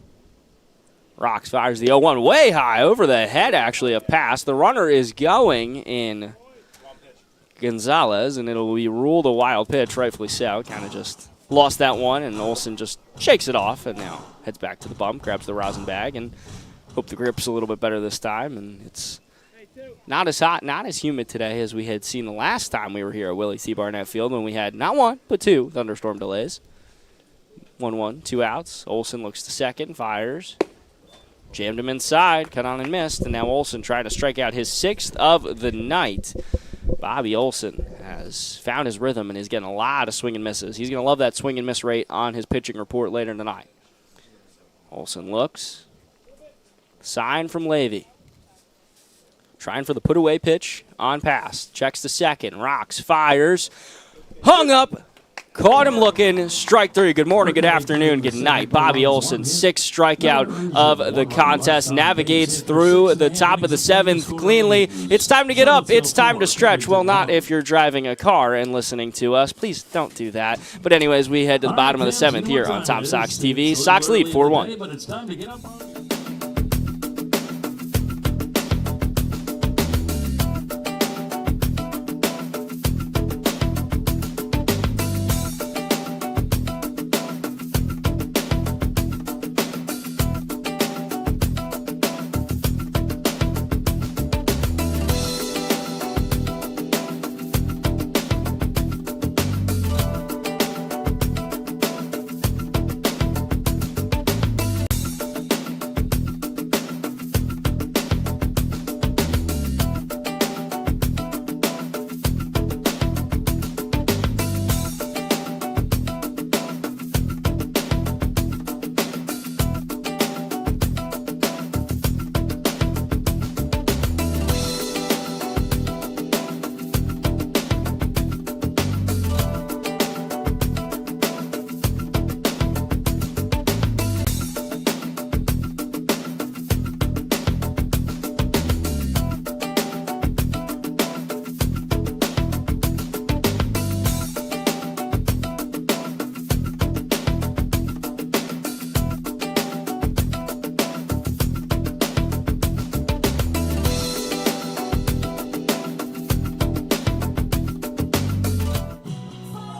rocks, fires the 0-1 way high over the head, actually, of Pass. The runner is going in Gonzalez, and it'll be ruled a wild pitch, rightfully so. Kind of just lost that one, and Olsen just shakes it off and now heads back to the bump, grabs the rosin bag, and hope the grip's a little bit better this time. And it's not as hot, not as humid today as we had seen the last time we were here at Willie T. Barnett Field when we had not 1, but 2 thunderstorm delays. 1-1, 2 outs. Olsen looks to second, fires. Jammed him inside, cut on and missed, and now Olsen trying to strike out his 6th of the night. Bobby Olsen has found his rhythm and is getting a lot of swing and misses. He's going to love that swing and miss rate on his pitching report later tonight. Olsen looks. Sign from Levy. Trying for the put-away pitch on Pass. Checks to second. Rocks, fires. Hung up. Caught him looking. Strike 3. Good morning, good afternoon, good night. Bobby Olsen, 6th strikeout of the contest. Navigates through the top of the 7th cleanly. It's time to get up. It's time to stretch. Well, not if you're driving a car and listening to us. Please don't do that. But anyways, we head to the bottom of the 7th here on Tom Sox TV. Sox lead 4-1.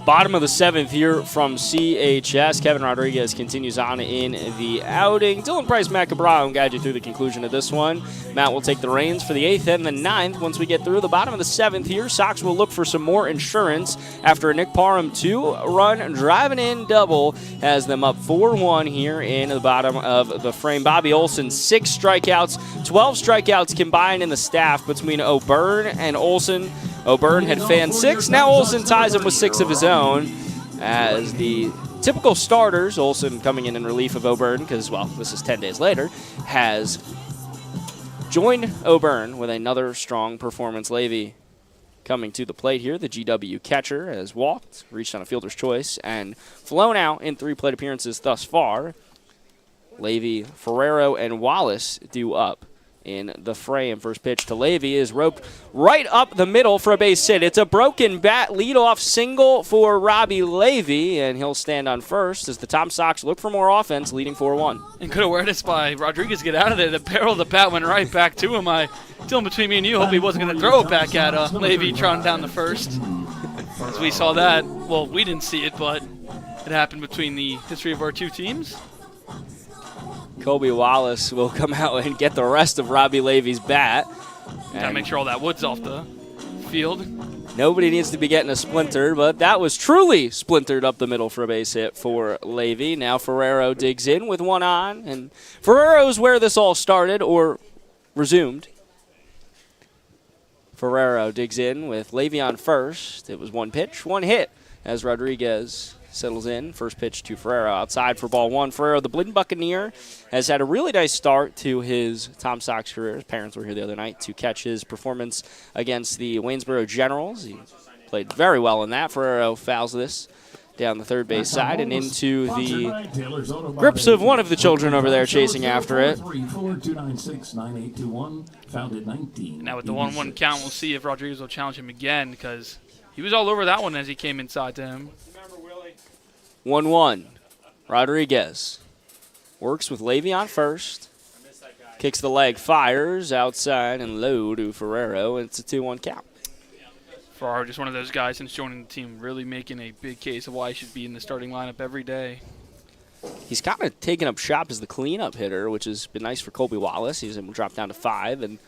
Bottom of the 7th here from CHS. Kevin Rodriguez continues on in the outing. Dylan Price, Matt Cabral will guide you through the conclusion of this one. Matt will take the reins for the 8th and the 9th. Once we get through the bottom of the 7th here, Sox will look for some more insurance after a Nick Parham 2-run driving in double has them up 4-1 here in the bottom of the frame. Bobby Olson, 6 strikeouts, 12 strikeouts combined in the staff between O'Byrne and Olson. O'Byrne had fanned 6. Now Olson ties him with 6 of his own. As the typical starters, Olson coming in relief of O'Byrne because, well, this is 10 days later, has joined O'Byrne with another strong performance. Levy coming to the plate here. The GW catcher has walked, reached on a fielder's choice, and flown out in 3 plate appearances thus far. Levy, Ferrero, and Wallace due up in the frame. First pitch to Levy is roped right up the middle for a base hit. It's a broken bat leadoff single for Robbie Levy, and he'll stand on first as the Tom Sox look for more offense, leading 4-1. And good awareness by Rodriguez to get out of there. The barrel of the bat went right back to him. Still between me and you, hope he wasn't going to throw it back at Levy trotting down the first. As we saw that, well, we didn't see it, but it happened between the history of our 2 teams. Colby Wallace will come out and get the rest of Robbie Levy's bat. Gotta make sure all that wood's off the field. Nobody needs to be getting a splinter, but that was truly splintered up the middle for a base hit for Levy. Now Ferrero digs in with 1 on, and Ferrero's where this all started, or resumed. Ferrero digs in with Levy on first. It was 1 pitch, 1 hit as Rodriguez settles in. First pitch to Ferrero outside for ball 1. Ferrero, the Blinn Buccaneer, has had a really nice start to his Tom Sox career. His parents were here the other night to catch his performance against the Waynesboro Generals. He played very well in that. Ferrero fouls this down the third base side and into the grips of one of the children over there chasing after it. Now with the 1-1 count, we'll see if Rodriguez will challenge him again because he was all over that one as he came inside to him. 1-1. Rodriguez works with Levy on first. Kicks the leg, fires outside and low to Ferrero. And it's a 2-1 count. Ferraro, just one of those guys since joining the team, really making a big case of why he should be in the starting lineup every day. He's kind of taken up shop as the cleanup hitter, which has been nice for Colby Wallace. He's able to drop down to 5, and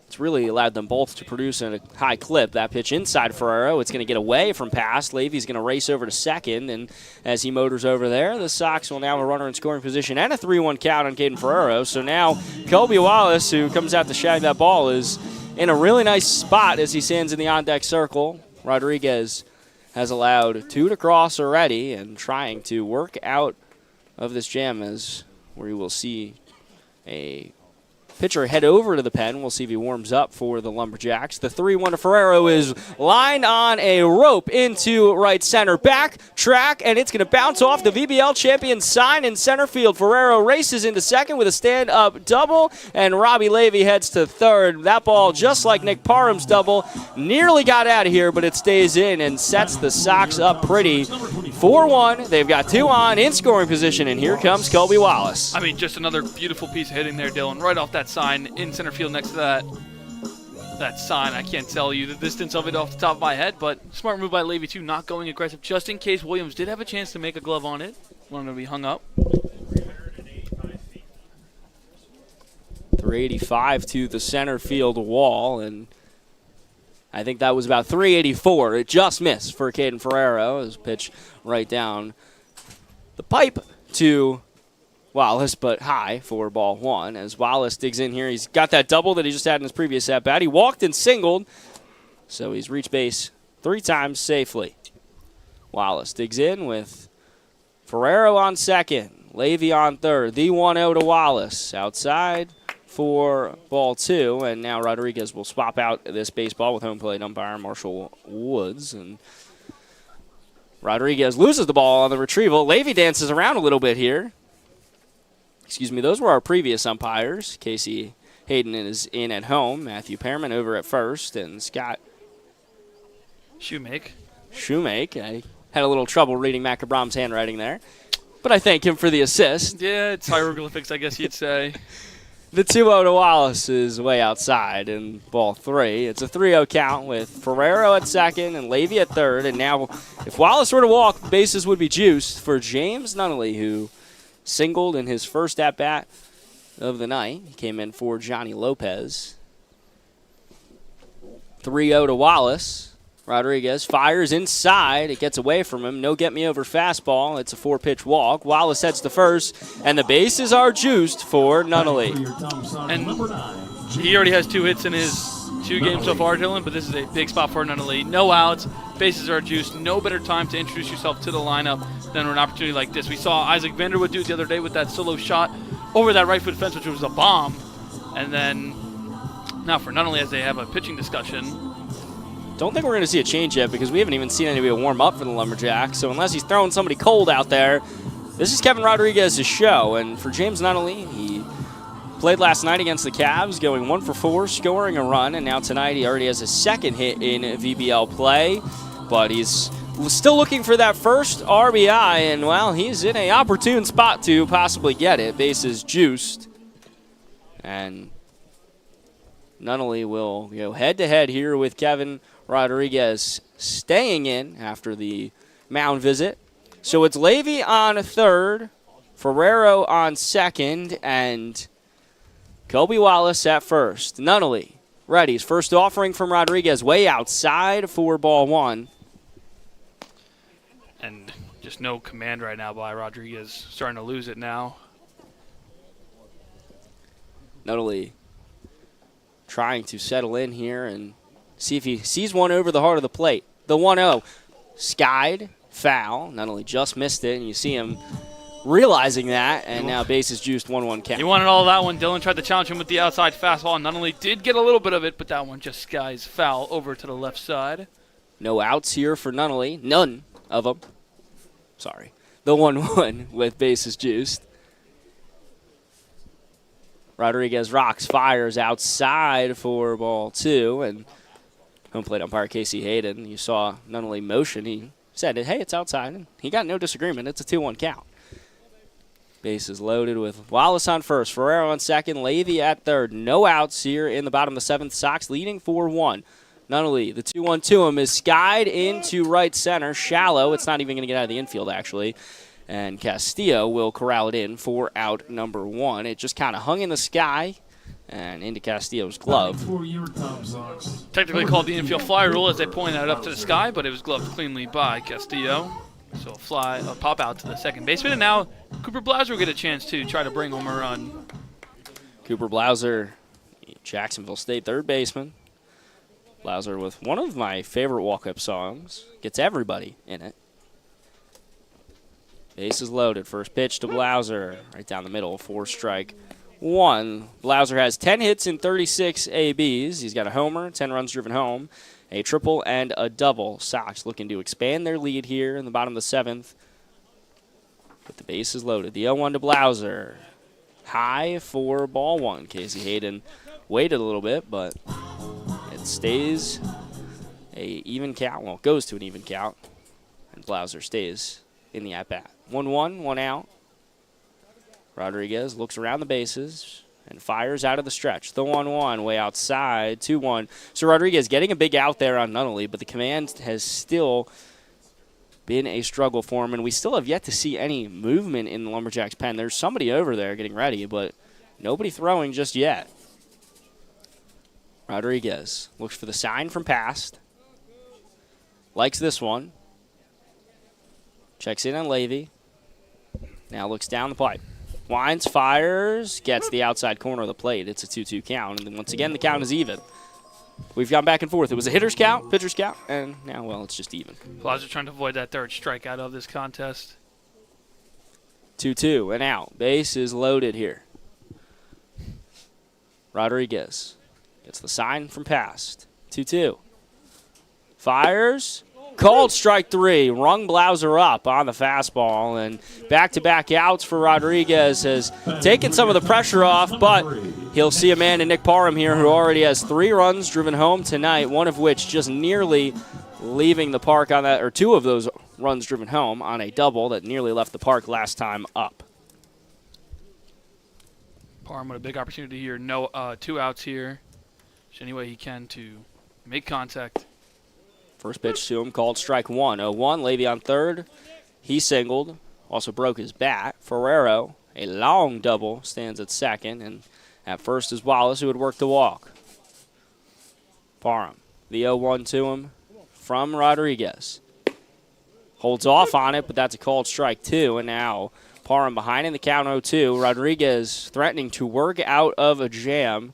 it's really allowed them both to produce at a high clip. That pitch inside Ferrero, it's going to get away from pass. Levy's going to race over to second, and as he motors over there, the Sox will now have a runner in scoring position and a 3-1 count on Caden Ferrero. So now Colby Wallace, who comes out to shag that ball, is in a really nice spot as he stands in the on-deck circle. Rodriguez has allowed 2 to cross already and trying to work out of this jam as where you will see a pitcher head over to the pen. We'll see if he warms up for the Lumberjacks. The 3-1 to Ferrero is lined on a rope into right center. Back track, and it's going to bounce off the VBL champion sign in center field. Ferrero races into second with a stand-up double, and Robbie Levy heads to third. That ball, just like Nick Parham's double, nearly got out of here, but it stays in and sets the Sox up pretty. 4-1. They've got 2 on in scoring position, and here comes Colby Wallace. I mean, just another beautiful piece of hitting there, Dylan, right off that sign in center field next to that sign. I can't tell you the distance of it off the top of my head, but smart move by Levy too, not going aggressive just in case Williams did have a chance to make a glove on it. Wanted to be hung up. 385 to the center field wall, and I think that was about 384. It just missed for Caden Ferrero. His pitch right down the pipe to Wallace, but high for ball 1. As Wallace digs in here, he's got that double that he just had in his previous at-bat. He walked and singled, so he's reached base 3 times safely. Wallace digs in with Ferrero on second, Levy on third. The 1-0 to Wallace. Outside for ball 2, and now Rodriguez will swap out this baseball with home plate umpire Marshall Woods. And Rodriguez loses the ball on the retrieval. Levy dances around a little bit here. Excuse me, those were our previous umpires. Casey Hayden is in at home. Matthew Pearman over at first, and Scott Shoemake. I had a little trouble reading Matt Cabram's handwriting there, but I thank him for the assist. Yeah, it's hieroglyphics, I guess you'd say. The 2-0 to Wallace is way outside in ball 3. It's a 3-0 count with Ferrero at second and Levy at third. And now, if Wallace were to walk, bases would be juiced for James Nunnally, who singled in his first at-bat of the night. He came in for Johnny Lopez. 3-0 to Wallace. Rodriguez fires inside. It gets away from him. No get-me-over fastball. It's a 4-pitch walk. Wallace heads to first, and the bases are juiced for Nunnally. And he already has 2 hits in his 2 games so far, Dylan, but this is a big spot for Nunnally. No outs. Bases are juiced. No better time to introduce yourself to the lineup than an opportunity like this. We saw Isaac Vanderwood do it the other day with that solo shot over that right foot fence, which was a bomb. And then now for Nunnally, as they have a pitching discussion. Don't think we're going to see a change yet because we haven't even seen anybody warm up for the Lumberjacks. So unless he's throwing somebody cold out there, this is Kevin Rodriguez's show. And for James Nunnally, he played last night against the Cavs, going 1 for 4, scoring a run. And now tonight he already has his second hit in VBL play. But he's still looking for that first RBI. And, well, he's in an opportune spot to possibly get it. Bases juiced. And Nunnally will go head-to-head here with Kevin Rodriguez staying in after the mound visit. So it's Levy on third, Ferrero on second, and Kobe Wallace at first. Nunnally ready. His first offering from Rodriguez way outside for ball 1. And just no command right now by Rodriguez. Starting to lose it now. Nunnally trying to settle in here and see if he sees one over the heart of the plate. The 1-0. Skied, foul. Nunnally just missed it, and you see him realizing that, and now bases juiced 1-1 count. He wanted all that one. Dylan tried to challenge him with the outside fastball, and Nunnally did get a little bit of it, but that one just skies foul over to the left side. No outs here for Nunnally. None of them. Sorry. The 1-1 with bases juiced. Rodriguez rocks, fires outside for ball 2, and home plate umpire Casey Hayden, you saw Nunnally motion. He said, hey, it's outside, and he got no disagreement. It's a 2-1 count. Bases loaded with Wallace on first, Ferrero on second, Levy at third. No outs here in the bottom of the 7th. Sox leading 4-1. Nunnally, the 2-1 to him is skied into right center, shallow. It's not even going to get out of the infield, actually. And Castillo will corral it in for out number 1. It just kind of hung in the sky and into Castillo's glove. Technically called the infield fly rule as they pointed that up to the sky, but it was gloved cleanly by Castillo. So a pop out to the second baseman. And now Cooper Blauser will get a chance to try to bring home a run. Cooper Blauser, Jacksonville State third baseman. Blauser with one of my favorite walk-up songs. Gets everybody in it. Bases loaded. First pitch to Blauser. Right down the middle. 4-strike 1. Blauser has 10 hits in 36 ABs. He's got a homer, 10 runs driven home, a triple, and a double. Sox looking to expand their lead here in the bottom of the 7th. But the bases loaded. The 0-1 to Blauser. High for ball 1. Casey Hayden waited a little bit, but it stays a even count. Well, it goes to an even count. And Blauser stays in the at-bat. 1-1, 1 out. Rodriguez looks around the bases and fires out of the stretch. The 1-1 way outside, 2-1. So Rodriguez getting a big out there on Nunnally, but the command has still been a struggle for him, and we still have yet to see any movement in the Lumberjacks pen. There's somebody over there getting ready, but nobody throwing just yet. Rodriguez looks for the sign from past. Likes this one. Checks in on Levy. Now looks down the pipe. Winds, fires, gets the outside corner of the plate. It's a 2-2 count, and then once again the count is even. We've gone back and forth. It was a hitter's count, pitcher's count, and now, well, it's just even. Blauser trying to avoid that third strikeout of this contest. 2-2 and out. Base is loaded here. Rodriguez gets the sign from past. 2-2. Fires. Called strike 3. Rung Blauser up on the fastball. And back-to-back outs for Rodriguez has taken some of the pressure off, but he'll see a man in Nick Parham here who already has 3 runs driven home tonight, one of which just nearly leaving the park on that, or 2 of those runs driven home on a double that nearly left the park last time up. Parham with a big opportunity here. No, 2 outs here. Just any way he can to make contact. First pitch to him called strike one. 0-1, Levy on third. He singled, also broke his bat. Ferrero, a long double, stands at second, and at first is Wallace, who would work the walk. Parham, the 0-1 to him from Rodriguez. Holds off on it, but that's a called strike two, and now Parham behind in the count 0-2. Rodriguez threatening to work out of a jam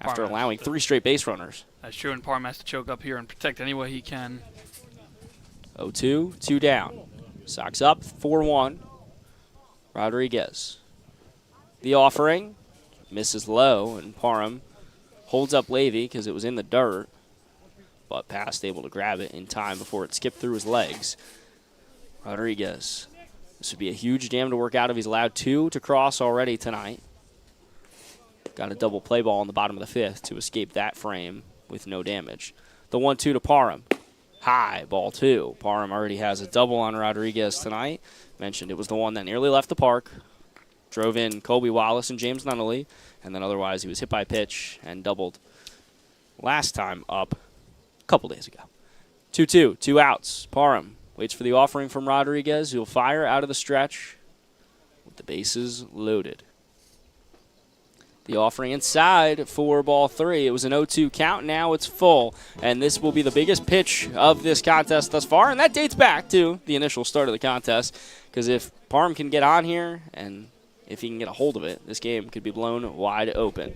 after Parham allowing 3 straight base runners. That's true, and Parham has to choke up here and protect any way he can. 0-2, 2 down. Sox up 4-1. Rodriguez. The offering misses low, and Parham holds up Levy because it was in the dirt, but Past able to grab it in time before it skipped through his legs. Rodriguez. This would be a huge jam to work out of. He's allowed 2 to cross already tonight. Got a double play ball in the bottom of the 5th to escape that frame with no damage. The 1-2 to Parham. High, ball 2. Parham already has a double on Rodriguez tonight. Mentioned it was the one that nearly left the park. Drove in Colby Wallace and James Nunnally, and then otherwise he was hit by a pitch and doubled last time up a couple days ago. 2-2, 2 outs. Parham waits for the offering from Rodriguez, who will fire out of the stretch with the bases loaded. The offering inside for ball 3. It was an 0-2 count. Now it's full. And this will be the biggest pitch of this contest thus far. And that dates back to the initial start of the contest. Because if Parham can get on here and if he can get a hold of it, this game could be blown wide open.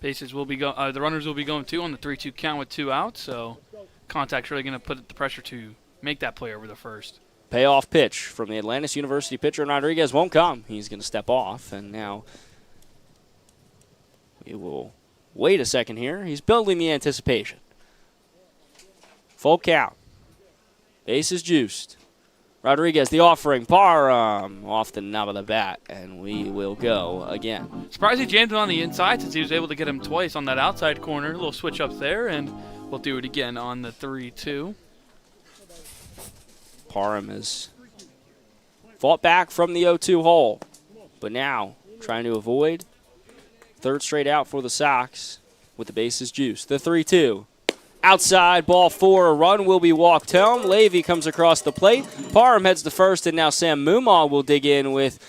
Bases will be the runners will be going 2 on the 3-2 count with 2 outs. So contact's really going to put the pressure to make that play over the first. Payoff pitch from the Atlantis University pitcher. Rodriguez won't come. He's going to step off. And now we will wait a second here. He's building the anticipation. Full count. Base is juiced. Rodriguez, the offering. Parham off the knob of the bat, and we will go again. Surprised he jammed it on the inside since he was able to get him twice on that outside corner. A little switch up there, and we'll do it again on the 3-2. Parham has fought back from the 0-2 hole, but now trying to avoid third straight out for the Sox with the bases juiced. The 3-2. Outside, ball 4. A run will be walked home. Levy comes across the plate. Parham heads to first, and now Sam Mumaw will dig in with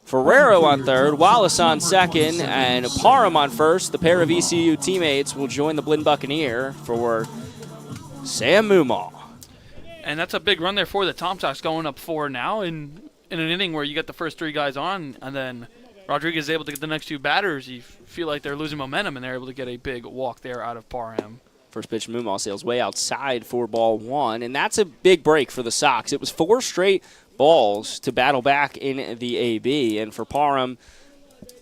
Ferrero on third, Wallace on second, and Parham on first. The pair of ECU teammates will join the Blinn Buccaneer for Sam Mumaw. And that's a big run there for the Tom Sox, going up 4 now in an inning where you get the first 3 guys on, and then Rodriguez is able to get the next 2 batters. You feel like they're losing momentum, and they're able to get a big walk there out of Parham. First pitch, Mumaw sails way outside for ball 1, and that's a big break for the Sox. It was 4 straight balls to battle back in the AB, and for Parham,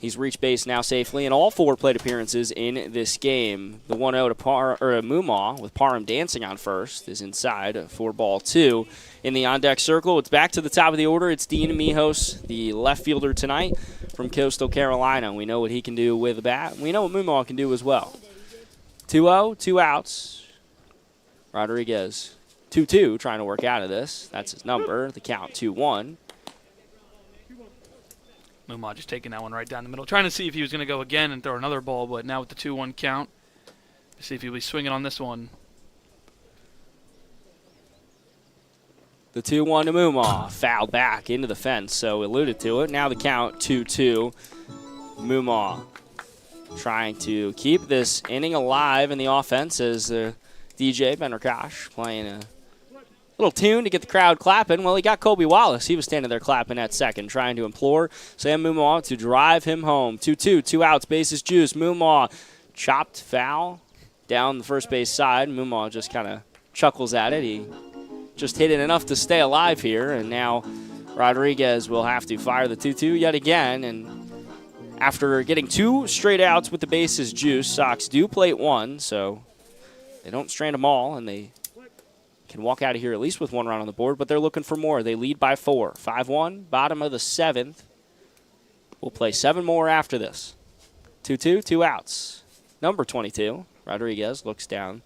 he's reached base now safely in all 4 plate appearances in this game. The 1-0 to Mumaw with Parham dancing on first is inside for ball 2. In the on-deck circle, it's back to the top of the order. It's Dean Mijos, the left fielder tonight from Coastal Carolina. We know what he can do with the bat. We know what Mumaw can do as well. 2-0, 2 outs. Rodriguez, 2-2, trying to work out of this. That's his number. The count 2-1. Mumaw just taking that one right down the middle, trying to see if he was going to go again and throw another ball, but now with the 2-1 count, see if he'll be swinging on this one. The 2-1 to Mumaw, fouled back into the fence, so alluded to it. Now the count 2-2. Mumaw trying to keep this inning alive in the offense as DJ Ben Rakash playing a little tune to get the crowd clapping. Well, he got Colby Wallace. He was standing there clapping at second, trying to implore Sam Mumaw to drive him home. 2-2, 2 outs, bases juiced. Mumaw chopped foul down the first base side. Mumaw just kind of chuckles at it. He just hit it enough to stay alive here, and now Rodriguez will have to fire the 2-2 yet again, and after getting 2 straight outs with the bases juiced, Sox do plate 1, so they don't strand them all, and they can walk out of here at least with 1 run on the board, but they're looking for more. They lead by 4. 5-1, bottom of the 7th. We'll play 7 more after this. 2-2, 2 outs. Number 22, Rodriguez looks down,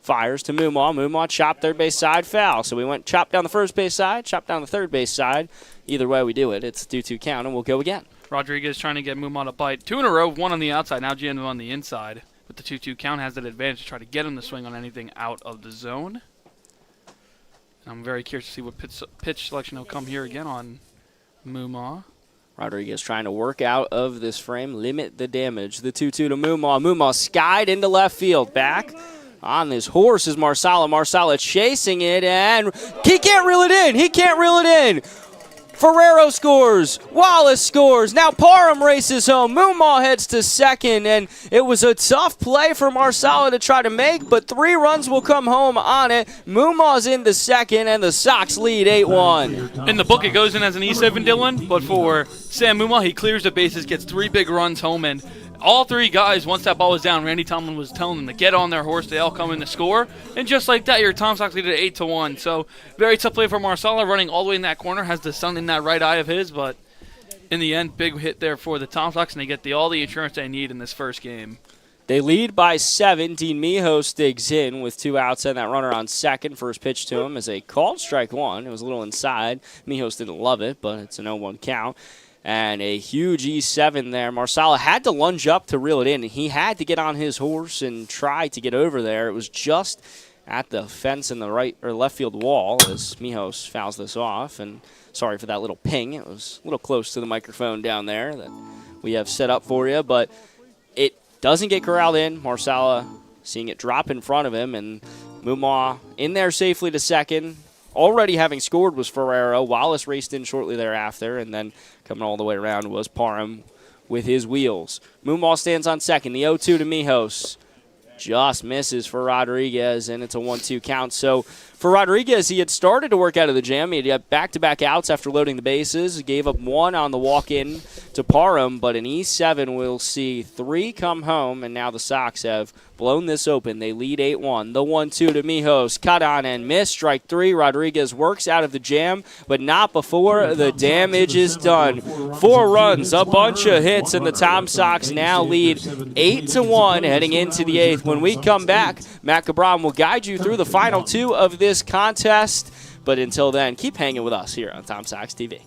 fires to Mumaw. Mumaw chopped third base side, foul. So we went chop down the first base side, chop down the third base side. Either way we do it, it's a 2-2 count, and we'll go again. Rodriguez trying to get Muma to bite. 2 in a row, 1 on the outside. Now GM on the inside. With the 2-2 count, has that advantage to try to get him to swing on anything out of the zone. And I'm very curious to see what pitch selection will come here again on Muma. Rodriguez trying to work out of this frame, limit the damage. The 2-2 to Muma. Muma skied into left field. Back on this horse is Marsala. Marsala chasing it, and he can't reel it in. He can't reel it in. Ferrero scores. Wallace scores. Now Parham races home. Muma heads to second, and it was a tough play for Marsala to try to make, but 3 runs will come home on it. Muma's in the second, and the Sox lead 8-1. In the book, it goes in as an E7, Dylan, but for Sam Muma, he clears the bases, gets 3 big runs home, and all 3 guys, once that ball was down, Randy Tomlin was telling them to get on their horse. They all come in to score. And just like that, your Tom Sox lead at 8-1. So very tough play for Marsala, running all the way in that corner. Has the sun in that right eye of his. But in the end, big hit there for the Tom Sox, and they get all the insurance they need in this first game. They lead by 7. Dean Mijos digs in with 2 outs and that runner on second. First pitch to him is a called strike 1. It was a little inside. Mijos didn't love it, but it's an 0-1 count. And a huge E7 there. Marsala had to lunge up to reel it in. He had to get on his horse and try to get over there. It was just at the fence in the right or left field wall as Mijos fouls this off. And sorry for that little ping. It was a little close to the microphone down there that we have set up for you. But it doesn't get corralled in. Marsala seeing it drop in front of him. And Muma in there safely to second. Already having scored was Ferrero. Wallace raced in shortly thereafter, and then coming all the way around was Parham with his wheels. Moonball stands on second. The 0-2 to Mijos. Just misses for Rodriguez, and it's a 1-2 count. So for Rodriguez, he had started to work out of the jam. He had got back-to-back outs after loading the bases. He gave up 1 on the walk-in to Parham, but in E7 we'll see 3 come home, and now the Sox have blown this open. They lead 8-1. The 1-2 to Mijos. Cut on and miss. Strike 3. Rodriguez works out of the jam, but not before the damage is done. 4 runs, a bunch of hits, and the Tom Sox now lead 8-1 heading into the 8th. When we come back, Matt Cabram will guide you through the final 2 of this contest. But until then, keep hanging with us here on Tom Sox TV.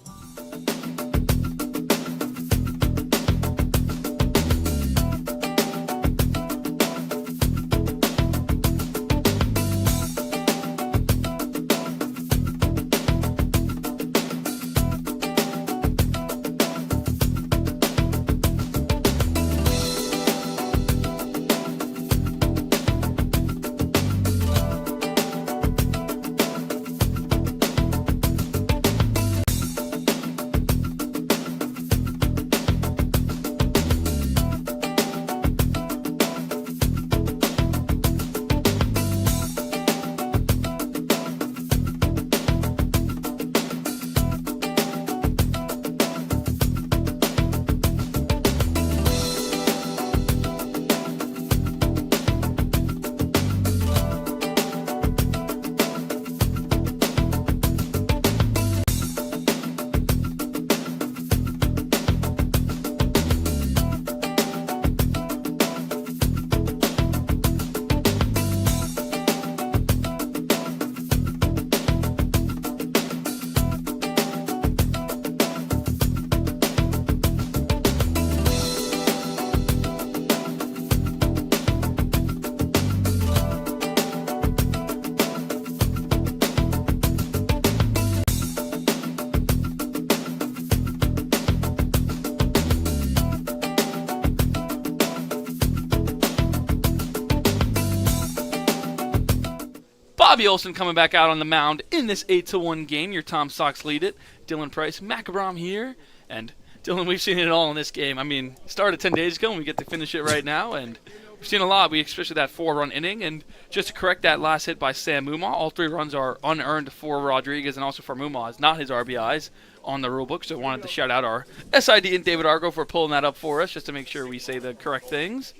Bobby Olson coming back out on the mound in this 8-1 game. Your Tom Sox lead it. Dylan Price, Matt Cabram here. And Dylan, we've seen it all in this game. I mean, started 10 days ago and we get to finish it right now. And we've seen a lot. We especially that 4-run inning. And just to correct that last hit by Sam Muma, all 3 runs are unearned for Rodriguez and also for Muma. It's not his RBIs on the rule book. So I wanted to shout out our SID and David Argo for pulling that up for us just to make sure we say the correct things.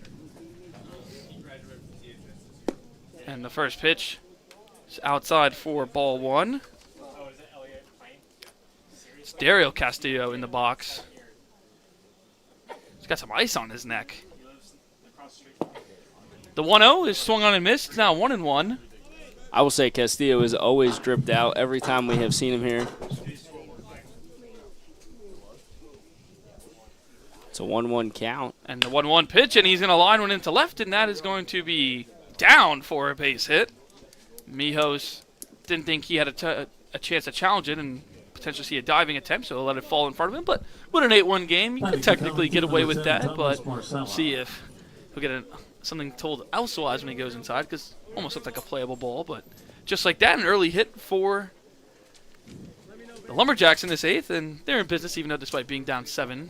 And the first pitch is outside for ball 1. It's Dario Castillo in the box. He's got some ice on his neck. The 1-0 is swung on and missed. It's now 1-1. I will say Castillo is always dripped out every time we have seen him here. It's a 1-1 count. And the 1-1 pitch, and he's going to line one into left, and that is going to be down for a base hit. Mijos didn't think he had a chance to challenge it and potentially see a diving attempt, so he'll let it fall in front of him. But with an 8-1 game, you could technically get away with that, but we'll see if he'll get something told elsewise when he goes inside, because almost looked like a playable ball. But just like that, an early hit for the Lumberjacks in this 8th, and they're in business even though despite being down 7.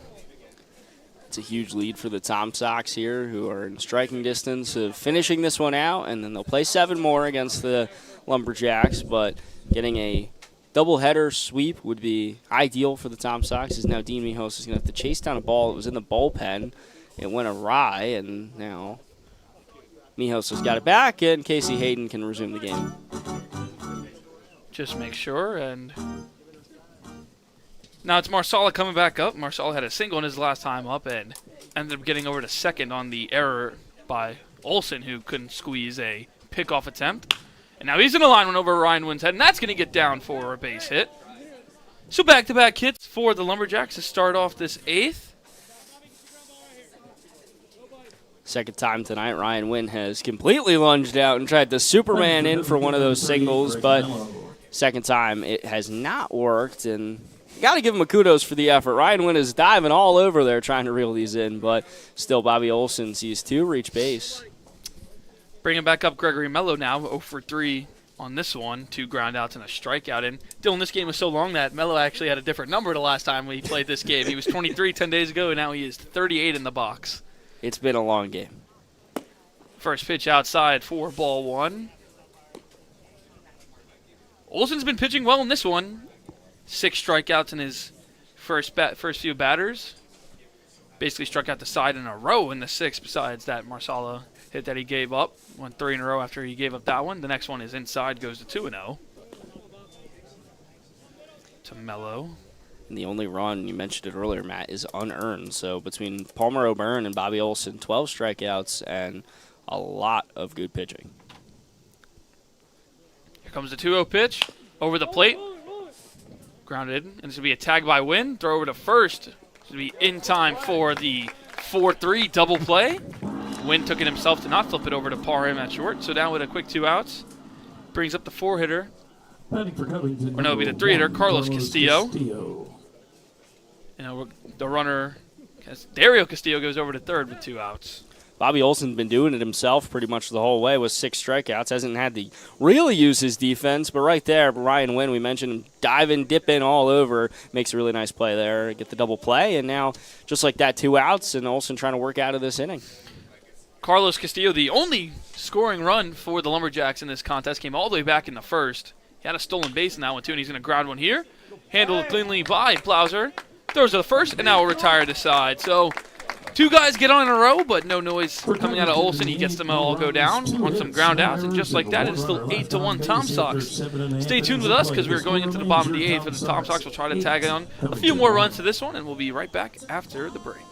It's a huge lead for the Tom Sox here, who are in striking distance of finishing this one out, and then they'll play 7 more against the Lumberjacks, but getting a doubleheader sweep would be ideal for the Tom Sox, as now Dean Mijos is going to have to chase down a ball that was in the bullpen. It went awry, and now Mijos has got it back, and Casey Hayden can resume the game. Just make sure, and now it's Marsala coming back up. Marsala had a single in his last time up and ended up getting over to second on the error by Olsen, who couldn't squeeze a pickoff attempt. And now he's in the line one over Ryan Wynn's head, and that's going to get down for a base hit. So back-to-back hits for the Lumberjacks to start off this 8th. Second time tonight, Ryan Wynn has completely lunged out and tried to Superman in for one of those singles, but second time it has not worked, and got to give him a kudos for the effort. Ryan Wynn is diving all over there trying to reel these in, but still Bobby Olsen sees 2 reach base. Bringing back up Gregory Mello now, 0 for 3 on this one, 2 ground outs and a strikeout. And Dylan, this game was so long that Mello actually had a different number the last time we played this game. He was 23 10 days ago, and now he is 38 in the box. It's been a long game. First pitch outside for ball 1. Olsen's been pitching well in this one. 6 strikeouts in his first few batters. Basically struck out the side in a row in the 6th, besides that Marsala hit that he gave up. Went 3 in a row after he gave up that one. The next one is inside, goes to 2-0. To Mello. And the only run, you mentioned it earlier, Matt, is unearned. So between Palmer O'Byrne and Bobby Olsen, 12 strikeouts and a lot of good pitching. Here comes the 2-0 pitch. Over the plate. Grounded. And it's going to be a tag by Wynn. Throw over to first. It's going to be in time for the 4-3 double play. Wynn took it himself to not flip it over to Parham at short. So down with a quick 2 outs. Brings up the 4-hitter. Or no, it'll be the 3-hitter, Carlos Castillo. The runner, Dario Castillo, goes over to third with 2 outs. Bobby Olsen's been doing it himself pretty much the whole way with 6 strikeouts. Hasn't had to really use his defense, but right there, Ryan Wynn, we mentioned him diving, dipping all over. Makes a really nice play there. Get the double play, and now just like that, 2 outs, and Olsen trying to work out of this inning. Carlos Castillo, the only scoring run for the Lumberjacks in this contest, came all the way back in the 1st. He had a stolen base in that one, too, and he's going to ground one here. Handled cleanly by Blauser. Throws to the first, and now will retire to side. So 2 guys get on in a row, but no noise coming out of Olsen. He gets them all go down on some ground outs, and just like that, it is still 8-1 Tom Sox. Stay tuned with us because we're going into the bottom of the 8th, and the Tom Sox will try to tag on a few more runs to this one, and we'll be right back after the break.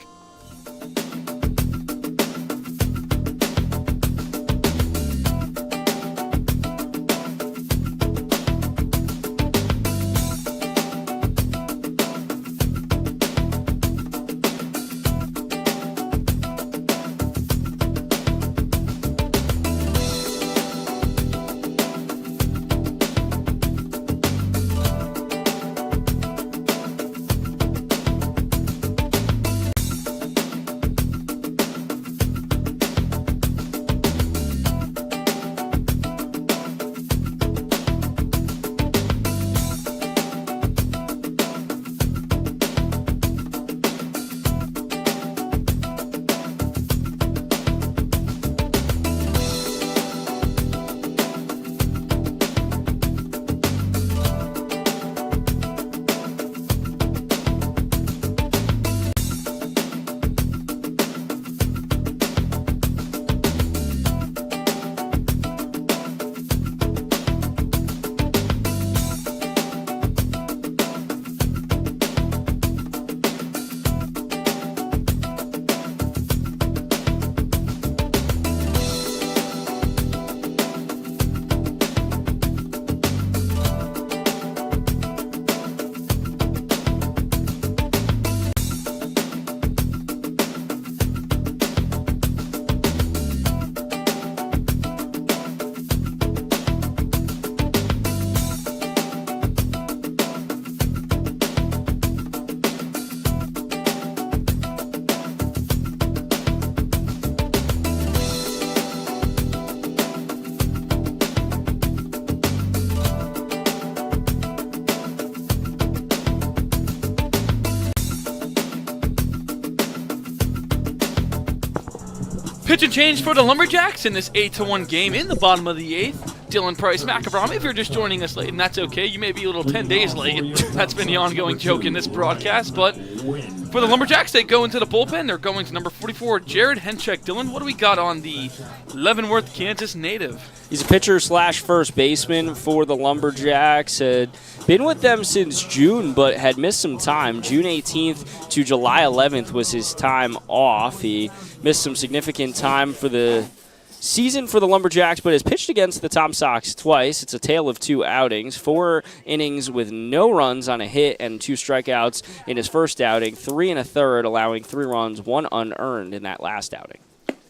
Pitch and change for the Lumberjacks in this 8-1 game in the bottom of the 8th. Dylan Price, Mac Abraham, if you're just joining us late, and that's okay, you may be a little 10 days late. That's been the ongoing joke in this broadcast, but for the Lumberjacks, they go into the bullpen. They're going to number 44, Jared Henchek. Dylan, what do we got on the Leavenworth, Kansas native? He's a pitcher slash first baseman for the Lumberjacks. Had been with them since June, but had missed some time. June 18th to July 11th was his time off. He missed some significant time for the season for the Lumberjacks, but has pitched against the Tom Sox twice. It's a tale of 2 outings, 4 innings with no runs on a hit and 2 strikeouts in his first outing, 3 1/3, allowing 3 runs, 1 unearned in that last outing.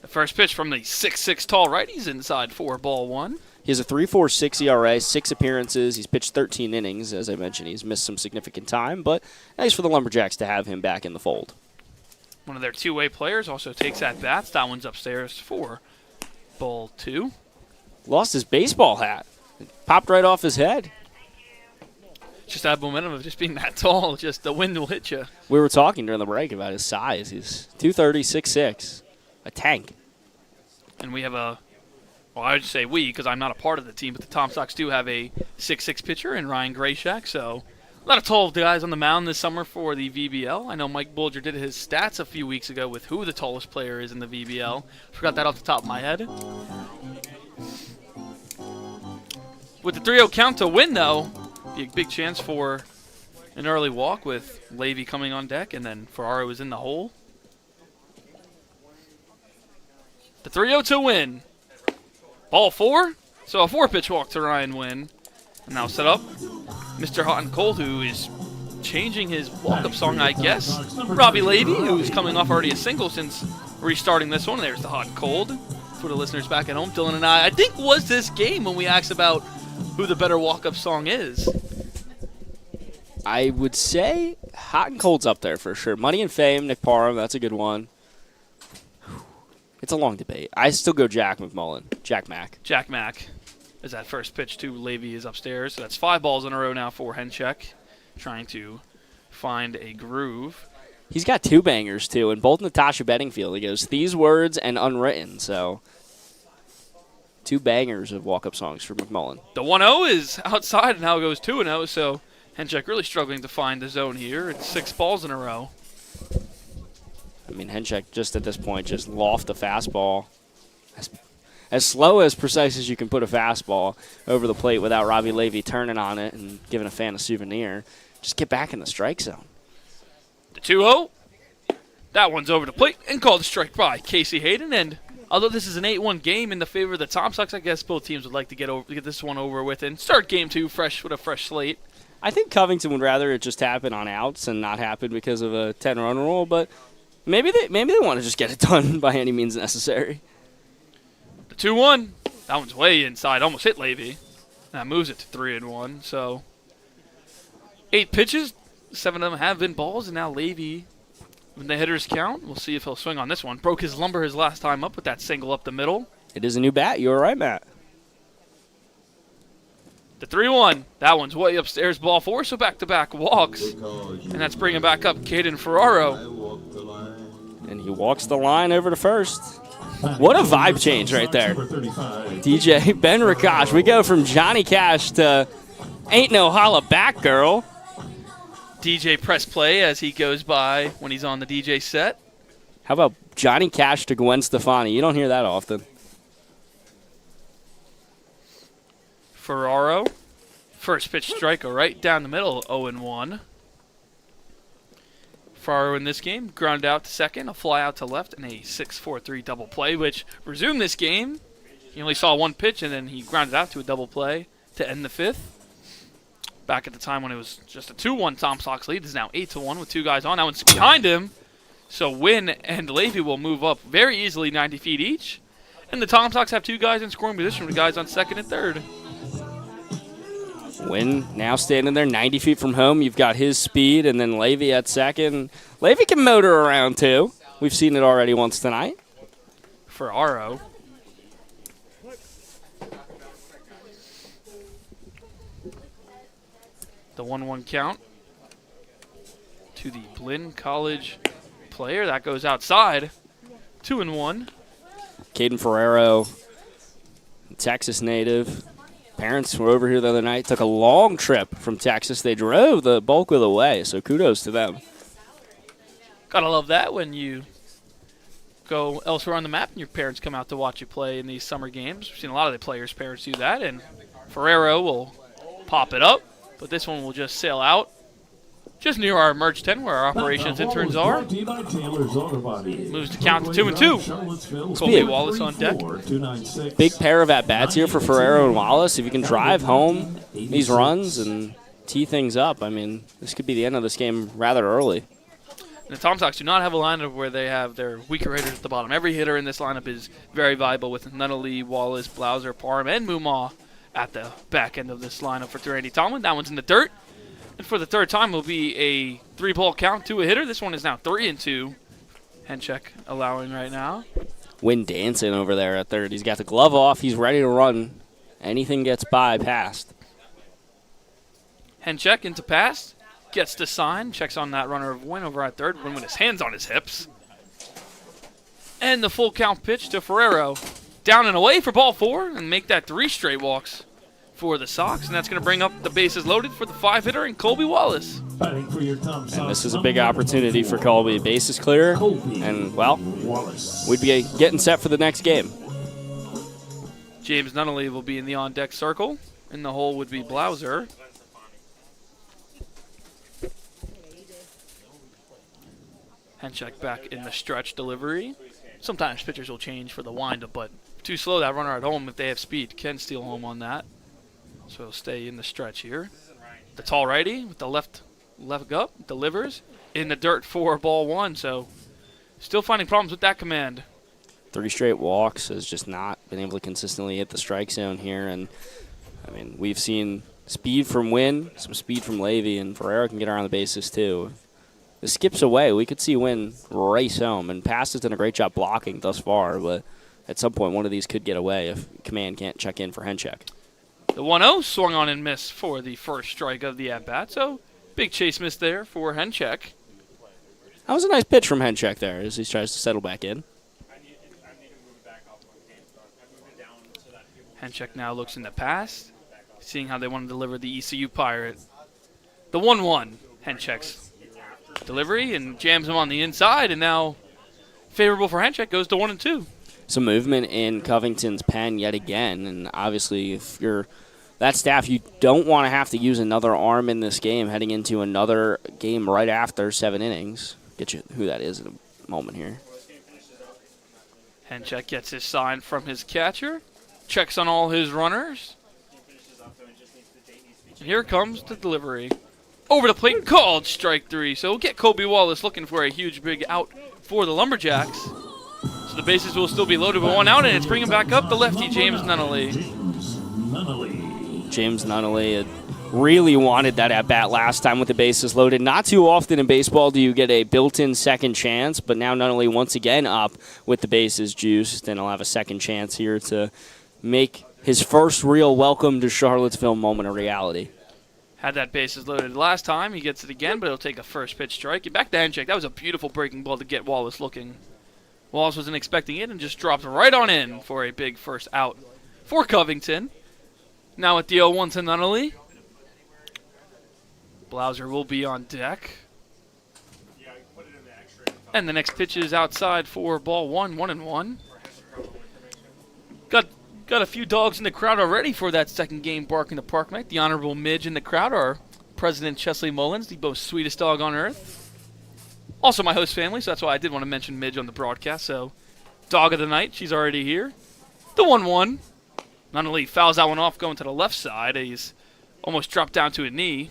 The first pitch from the 6'6" tall right. He's inside for ball 1. He has a 3.46 ERA, 6 appearances. He's pitched 13 innings. As I mentioned, he's missed some significant time, but nice for the Lumberjacks to have him back in the fold. One of their two-way players also takes at bats. That one's upstairs for ball 2. Lost his baseball hat. It popped right off his head. Just that momentum of just being that tall. Just the wind will hit you. We were talking during the break about his size. He's 230, 6'6", a tank. And we have a, well, I would say we, because I'm not a part of the team, but the Tom Sox do have a 6'6" pitcher in Ryan Grayshak. So a lot of tall guys on the mound this summer for the VBL. I know Mike Bulger did his stats a few weeks ago with who the tallest player is in the VBL. Forgot that off the top of my head. With the 3-0 count to win, though, be a big chance for an early walk with Levy coming on deck, and then Ferraro is in the hole. The 3-0 to win. Ball 4. So a 4-pitch walk to Ryan Wynn. And now set up Mr. Hot and Cold, who is changing his walk-up song, I guess. Robbie Levy, who's coming off already a single since restarting this one. There's the Hot and Cold for the listeners back at home. Dylan and I think, was this game when we asked about who the better walk-up song is. I would say Hot and Cold's up there for sure. Money and Fame, Nick Parham, that's a good one. It's a long debate. I still go Jack Mack. Jack Mack, as that first pitch to Levy is upstairs. So that's 5 balls in a row now for Henchek, trying to find a groove. He's got 2 bangers, too, and both Natasha Bedingfield. He goes These Words and Unwritten, so 2 bangers of walk-up songs for McMullen. The 1-0 is outside and now goes 2-0, so Henchek really struggling to find the zone here. It's 6 balls in a row. I mean, Henchek just at this point just loft the fastball. As slow, as precise as you can put a fastball over the plate without Robbie Levy turning on it and giving a fan a souvenir. Just get back in the strike zone. The 2-0. That one's over the plate and called a strike by Casey Hayden. And although this is an 8-1 game in the favor of the Tom Sox, I guess both teams would like to get this one over with and start game 2 fresh with a fresh slate. I think Covington would rather it just happen on outs and not happen because of a 10-run rule, but maybe they want to just get it done by any means necessary. The 2-1. That one's way inside. Almost hit Levy. That moves it to 3-1. So 8 pitches. 7 of them have been balls, and now Levy, when the hitters count, we'll see if he'll swing on this one. Broke his lumber his last time up with that single up the middle. It is a new bat. You were right, Matt. The 3-1. That one's way upstairs, ball 4, so back-to-back walks. And that's bringing back up Caden Ferraro. And he walks the line over to first. What a vibe change right there. DJ Ben Rakash. We go from Johnny Cash to Ain't No Holla Back Girl. DJ press play as he goes by when he's on the DJ set. How about Johnny Cash to Gwen Stefani? You don't hear that often. Ferraro. First pitch striker right down the middle, 0-1. Ferraro in this game, ground out to second, a fly out to left, and a 6-4-3 double play, which resumed this game. He only saw 1 pitch, and then he grounded out to a double play to end the 5th. Back at the time when it was just a 2-1 Tom Sox lead, it's now 8-1 with 2 guys on. That one's behind him, so Wynn and Levy will move up very easily 90 feet each. And the Tom Sox have 2 guys in scoring position with guys on second and third. Wynn now standing there 90 feet from home. You've got his speed, and then Levy at second. Levy can motor around, too. We've seen it already once tonight. Ferraro. The 1-1 count to the Blinn College player. That goes outside. 2-1. Caden Ferrero, Texas native. Parents were over here the other night, took a long trip from Texas. They drove the bulk of the way, so kudos to them. Gotta love that when you go elsewhere on the map and your parents come out to watch you play in these summer games. We've seen a lot of the players' parents do that, and Ferrero will pop it up, but this one will just sail out just near our merge tent where our operations interns are. Moves to count to 2-2. Colby Wallace on deck. Big pair of at-bats here for Ferrero and Wallace. If you can drive home these runs and tee things up, I mean, this could be the end of this game rather early. And the Tom Sox do not have a lineup where they have their weaker hitters at the bottom. Every hitter in this lineup is very viable with Nunnally, Wallace, Blauser, Parham, and Mumau at the back end of this lineup for Randy Tomlin. That one's in the dirt. And for the third time will be a 3-ball count to a hitter. This one is now 3-2. Henchek allowing right now. Wynn dancing over there at third. He's got the glove off. He's ready to run. Anything gets by past. Henchek into pass. Gets the sign. Checks on that runner of Wynn over at third. Wynn with his hands on his hips. And the full count pitch to Ferrero. Down and away for ball 4 and make that 3 straight walks for the Sox, and that's going to bring up the bases loaded for the 5-hitter and Colby Wallace. Batting for your Tom Sox, And this is a big opportunity for Colby. Bases clear, and, well, we'd be getting set for the next game. James Nunnally will be in the on-deck circle. In the hole would be Blauser. Henchek back in the stretch delivery. Sometimes pitchers will change for the windup, but too slow. That runner at home, if they have speed, can steal home on that. So he'll stay in the stretch here. The tall righty with the left gut delivers in the dirt for ball 1. So still finding problems with that command. 3 straight walks has just not been able to consistently hit the strike zone here. And, I mean, we've seen speed from Wynn, some speed from Levy, and Ferrero can get around the bases too. If this skips away, we could see Wynn race home. And Past has done a great job blocking thus far, but at some point one of these could get away if command can't check in for Henchek. The 1-0 swung on and missed for the first strike of the at-bat. So big chase miss there for Henchek. That was a nice pitch from Henchek there as he tries to settle back in. Henchek now looks in the past, seeing how they want to deliver the ECU Pirate. The 1-1, Henchek's delivery, and jams him on the inside, and now favorable for Henchek, goes to 1-2. Some movement in Covington's pen yet again, and obviously if you're that staff, you don't want to have to use another arm in this game heading into another game right after 7 innings. Get you who that is in a moment here. Henchek gets his sign from his catcher, checks on all his runners, and here comes the delivery. Over the plate, called strike 3. So we'll get Colby Wallace looking for a huge big out for the Lumberjacks. So the bases will still be loaded with 1 out, and it's bringing back up the lefty, James Nunnally. James Nunnally had really wanted that at-bat last time with the bases loaded. Not too often in baseball do you get a built-in second chance, but now Nunnally once again up with the bases juiced, and he'll have a second chance here to make his first real welcome to Charlottesville moment a reality. Had that bases loaded last time. He gets it again, but he'll take a first pitch strike. Back to Henchek. That was a beautiful breaking ball to get Wallace looking. Wallace wasn't expecting it and just dropped right on in for a big first out for Covington. Now at the 0-1 to Nunnally. Blauser will be on deck. And the next pitch is outside for ball 1, 1-1. Got a few dogs in the crowd already for that second game barking the park night. The Honorable Midge in the crowd, our President Chesley Mullins, the most sweetest dog on earth. Also my host family, so that's why I did want to mention Midge on the broadcast. So, dog of the night, she's already here. The 1-1. Nunnally fouls that one off going to the left side. He's almost dropped down to a knee.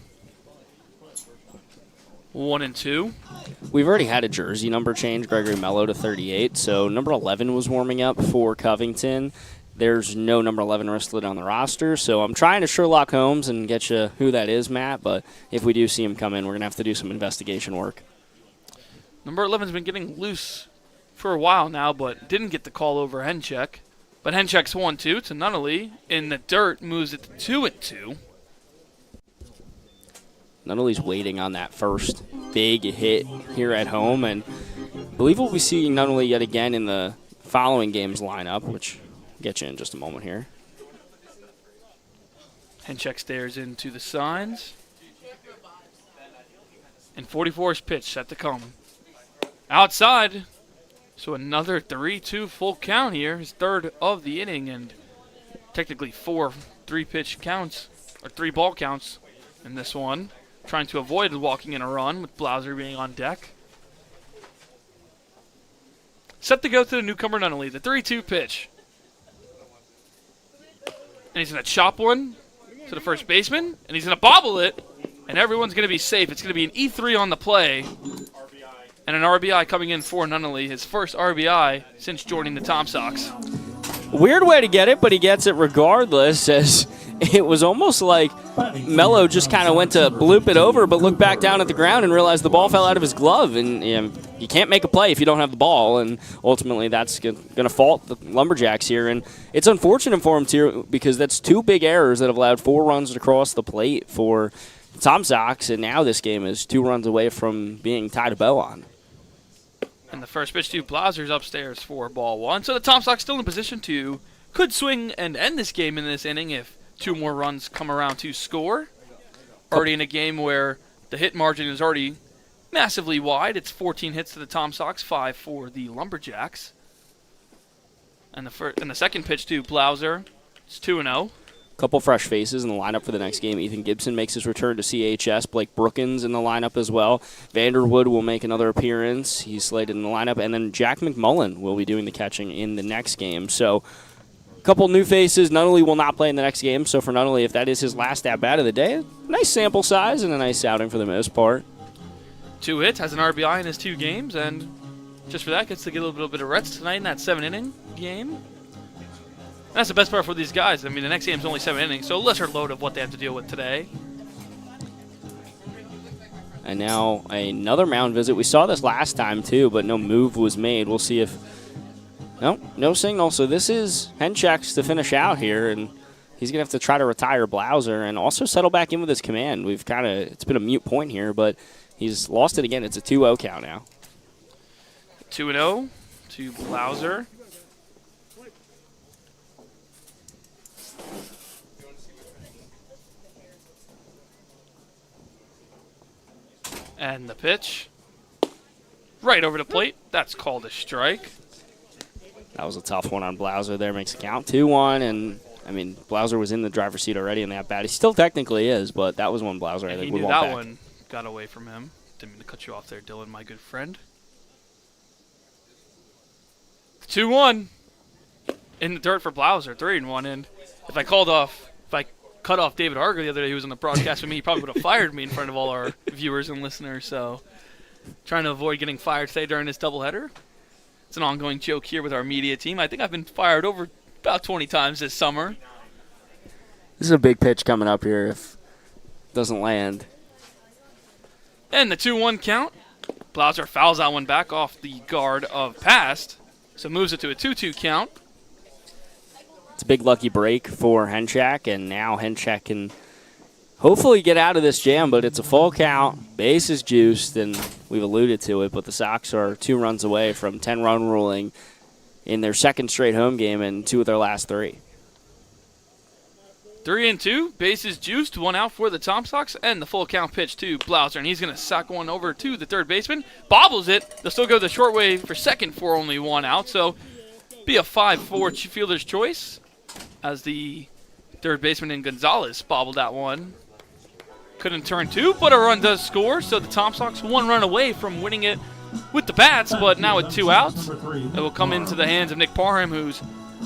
1-2. We've already had a jersey number change, Gregory Mello to 38, so number 11 was warming up for Covington. There's no number 11 listed on the roster, so I'm trying to Sherlock Holmes and get you who that is, Matt, but if we do see him come in, we're going to have to do some investigation work. Number 11's been getting loose for a while now, but didn't get the call over Henchek. But Henchek's 1-2 to Nunnally. In the dirt, moves it to 2-2. Nunnally's waiting on that first big hit here at home, and I believe we'll be seeing Nunnally yet again in the following game's lineup, which I'll get you in just a moment here. Henchek stares into the signs. And 44's pitch set to come. Outside. So another 3-2 full count here. His third of the inning, and technically 4 3-pitch counts, or 3 ball counts in this one. Trying to avoid walking in a run with Blauser being on deck. Set to go to the newcomer Nunnally. The 3-2 pitch. And he's going to chop one to the first baseman, and he's going to bobble it, and everyone's going to be safe. It's going to be an E3 on the play, and an RBI coming in for Nunnally, his first RBI since joining the Tom Sox. Weird way to get it, but he gets it regardless, as it was almost like Mello just kind of went to bloop it over, but looked back down at the ground and realized the ball fell out of his glove, and you can't make a play if you don't have the ball, and ultimately that's going to fault the Lumberjacks here, and it's unfortunate for him too, because that's 2 big errors that have allowed 4 runs to cross the plate for Tom Sox, and now this game is 2 runs away from being tied a bow on. And the first pitch to Blauser's upstairs for ball 1, so the Tom Sox still in position to could swing and end this game in this inning if 2 more runs come around to score. Already in a game where the hit margin is already massively wide. It's 14 hits to the Tom Sox, 5 for the Lumberjacks. And the second pitch to Blauser, it's 2-0. Couple fresh faces in the lineup for the next game. Ethan Gibson makes his return to CHS. Blake Brookins in the lineup as well. Vanderwood will make another appearance. He's slated in the lineup. And then Jack McMullen will be doing the catching in the next game. So a couple new faces. Nunnally will not play in the next game. So for Nunnally, if that is his last at-bat of the day, nice sample size and a nice outing for the most part. 2 hits, has an RBI in his 2 games, and just for that gets to get a little bit of rest tonight in that 7-inning game. And that's the best part for these guys. I mean, the next game's only 7 innings, so a lesser load of what they have to deal with today. And now another mound visit. We saw this last time too, but no move was made. We'll see if... No signal. So this is Henchek's to finish out here, and he's going to have to try to retire Blauser and also settle back in with his command. It's been a mute point here, but he's lost it again. It's a 2-0 count now. 2-0 to Blauser. And the pitch. Right over the plate. That's called a strike. That was a tough one on Blauser there. Makes it count 2-1. And, I mean, Blauser was in the driver's seat already in that bat. He still technically is, but that was one Blauser I think would want back. That one got away from him. Didn't mean to cut you off there, Dylan, my good friend. 2-1 in the dirt for Blauser. 3-1. And if I cut off David Arger the other day, he was on the broadcast with me, he probably would have fired me in front of all our viewers and listeners. So trying to avoid getting fired today during this doubleheader. It's an ongoing joke here with our media team. I think I've been fired over about 20 times this summer. This is a big pitch coming up here if it doesn't land. And the 2-1 count. Blauser fouls that one back off the guard of Past. So moves it to a 2-2 count. It's a big lucky break for Henchek, and now Henchek can hopefully get out of this jam, but it's a full count, base is juiced, and we've alluded to it, but the Sox are 2 runs away from 10-run ruling in their second straight home game and 2 of their last 3. 3-2, bases juiced, 1 out for the Tom Sox, and the full count pitch to Blauser, and he's going to sack one over to the third baseman, bobbles it, they'll still go the short way for second for only 1 out, so be a 5-4 fielder's choice as the third baseman in Gonzalez bobbled that one. Couldn't turn 2, but a run does score, so the Tom Sox 1 run away from winning it with the bats, but now with 2 outs, it will come into the hands of Nick Parham, who's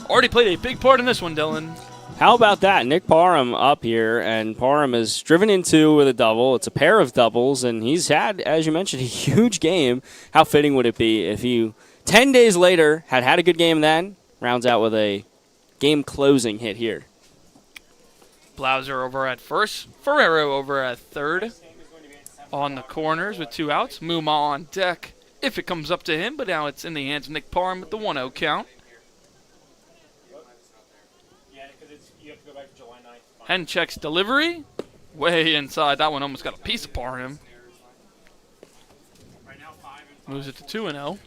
already played a big part in this one, Dylan. How about that? Nick Parham up here, and Parham is driven in 2 with a double. It's a pair of doubles, and he's had, as you mentioned, a huge game. How fitting would it be if you, 10 days later, had a good game then, rounds out with a game-closing hit here. Blauser over at first, Ferrero over at third. On the corners with 2 outs. Muma on deck if it comes up to him, but now it's in the hands of Nick Parham with the 1-0 count. Henchek's delivery, way inside. That one almost got a piece of Parham. Moves it to 2-0.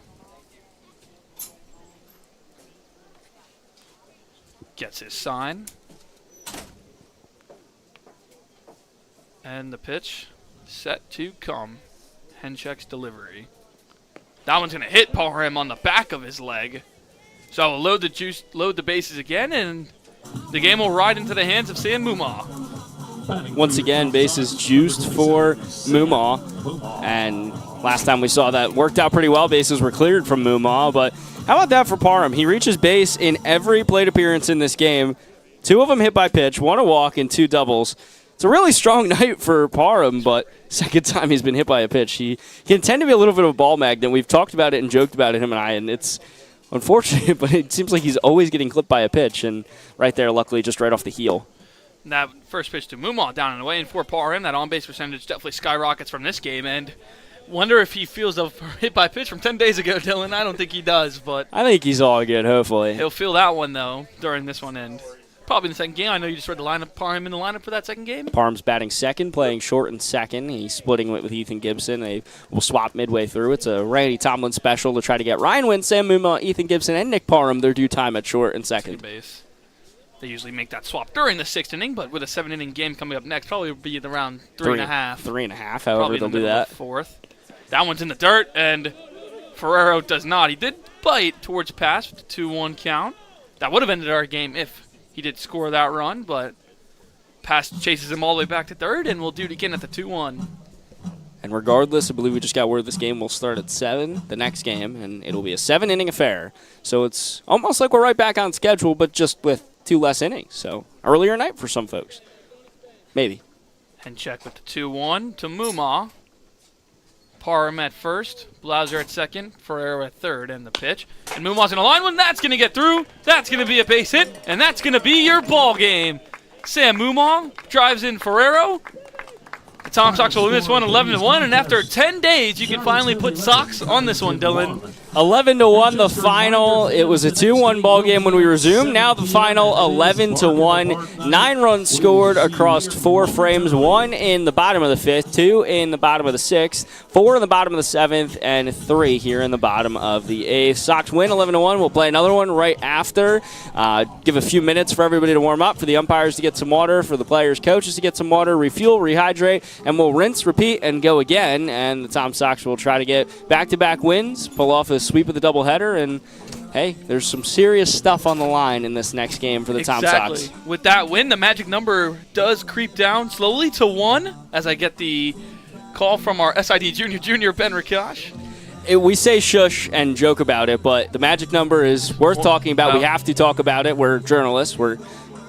Gets his sign. And the pitch set to come. Henchek's delivery. That one's going to hit Parham on the back of his leg. So we'll load the bases again, and the game will ride into the hands of Sam Mumau. Once again, bases juiced for Mumau. And last time we saw that worked out pretty well. Bases were cleared from Mumau, but how about that for Parham? He reaches base in every plate appearance in this game. 2 of them hit by pitch, 1 a walk, and 2 doubles. It's a really strong night for Parham, but second time he's been hit by a pitch. He can tend to be a little bit of a ball magnet. We've talked about it and joked about it, him and I, and it's unfortunate, but it seems like he's always getting clipped by a pitch, and right there, luckily, just right off the heel. That first pitch to Mumau down and away, and for Parham, that on-base percentage definitely skyrockets from this game, and wonder if he feels a hit by pitch from 10 days ago, Dylan. I don't think he does, but I think he's all good, hopefully. He'll feel that one, though, during this one, and probably in the second game. I know you just read the lineup, Parham in the lineup for that second game. Parham's batting second, playing short and second. He's splitting with Ethan Gibson. They will swap midway through. It's a Randy Tomlin special to try to get Ryan Wynn, Sam Mumau, Ethan Gibson, and Nick Parham their due time at short and second. Base. They usually make that swap during the 6th inning, but with a 7-inning game coming up next, probably will be at around 3.5. 3.5, however they'll do that. 4th. That one's in the dirt, and Ferrero does not. He did bite towards pass with the 2-1 count. That would have ended our game if he did score that run, but pass chases him all the way back to third, and we'll do it again at the 2-1. And regardless, I believe we just got word this game will start at 7, the next game, and it'll be a 7-inning affair. So it's almost like we're right back on schedule, but just with 2 less innings. So earlier night for some folks. Maybe. Henchek with the 2-1 to Mumau. Parham at first, Blauser at second, Ferrero at third, and the pitch. And Mumau's in a line one. That's going to get through. That's going to be a base hit, and that's going to be your ball game. Sam Mumau drives in Ferrero. The Tom Sox will win this one 11-1, and after 10 days, you can finally put Sox on this one, Dylan. 11-1 the final. It was a 2-1 ball game when we resumed. Now the final 11-1. 9 runs scored across 4 frames. 1 in the bottom of the 5th, 2 in the bottom of the 6th, 4 in the bottom of the 7th, and 3 here in the bottom of the 8th. Sox win 11-1. We'll play another one right after. Give a few minutes for everybody to warm up, for the umpires to get some water, for the players, coaches to get some water, refuel, rehydrate, and we'll rinse, repeat, and go again. And the Tom Sox will try to get back-to-back wins, pull off a sweep of the doubleheader, and hey, there's some serious stuff on the line in this next game for the Tom Sox. With that win, the magic number does creep down slowly to 1 as I get the call from our SID junior Ben Rikash. We say shush and joke about it, but the magic number is worth talking about. We have to talk about it. We're journalists.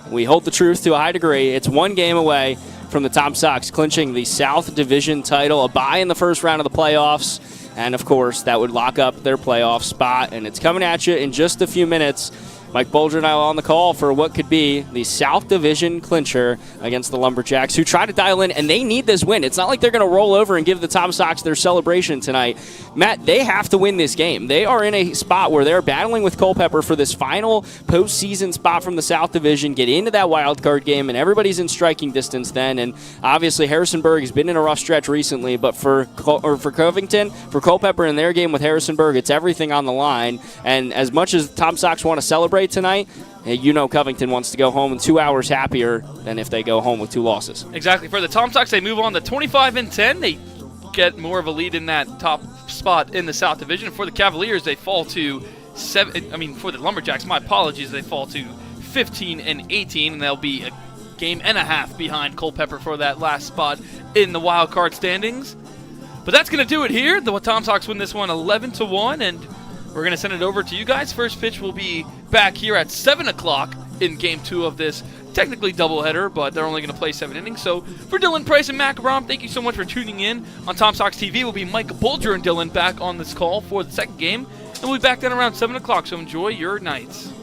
We hold the truth to a high degree. It's 1 game away from the Tom Sox clinching the South Division title, a bye in the first round of the playoffs. And, of course, that would lock up their playoff spot. And it's coming at you in just a few minutes. Mike Bolger and I are on the call for what could be the South Division clincher against the Lumberjacks, who try to dial in, and they need this win. It's not like they're going to roll over and give the Tom Sox their celebration tonight. Matt, they have to win this game. They are in a spot where they're battling with Culpeper for this final postseason spot from the South Division, get into that wild card game, and everybody's in striking distance then. And obviously Harrisonburg has been in a rough stretch recently, but for Covington, for Culpeper in their game with Harrisonburg, it's everything on the line. And as much as Tom Sox want to celebrate tonight, you know Covington wants to go home 2 hours happier than if they go home with 2 losses. Exactly. For the Tom Sox, they move on to 25-10. They get more of a lead in that top spot in the South Division. For the Cavaliers, they fall to 7. For the Lumberjacks, my apologies, they fall to 15-18, and they'll be a game and a half behind Culpeper for that last spot in the wild card standings. But that's going to do it here. The Tom Sox win this one 11-1, and we're going to send it over to you guys. First pitch will be back here at 7 o'clock in Game 2 of this technically doubleheader, but they're only going to play 7 innings. So for Dylan Price and Mac Brom, thank you so much for tuning in. On Tom Sox TV will be Mike Bolger and Dylan back on this call for the second game, and we'll be back then around 7 o'clock, so enjoy your nights.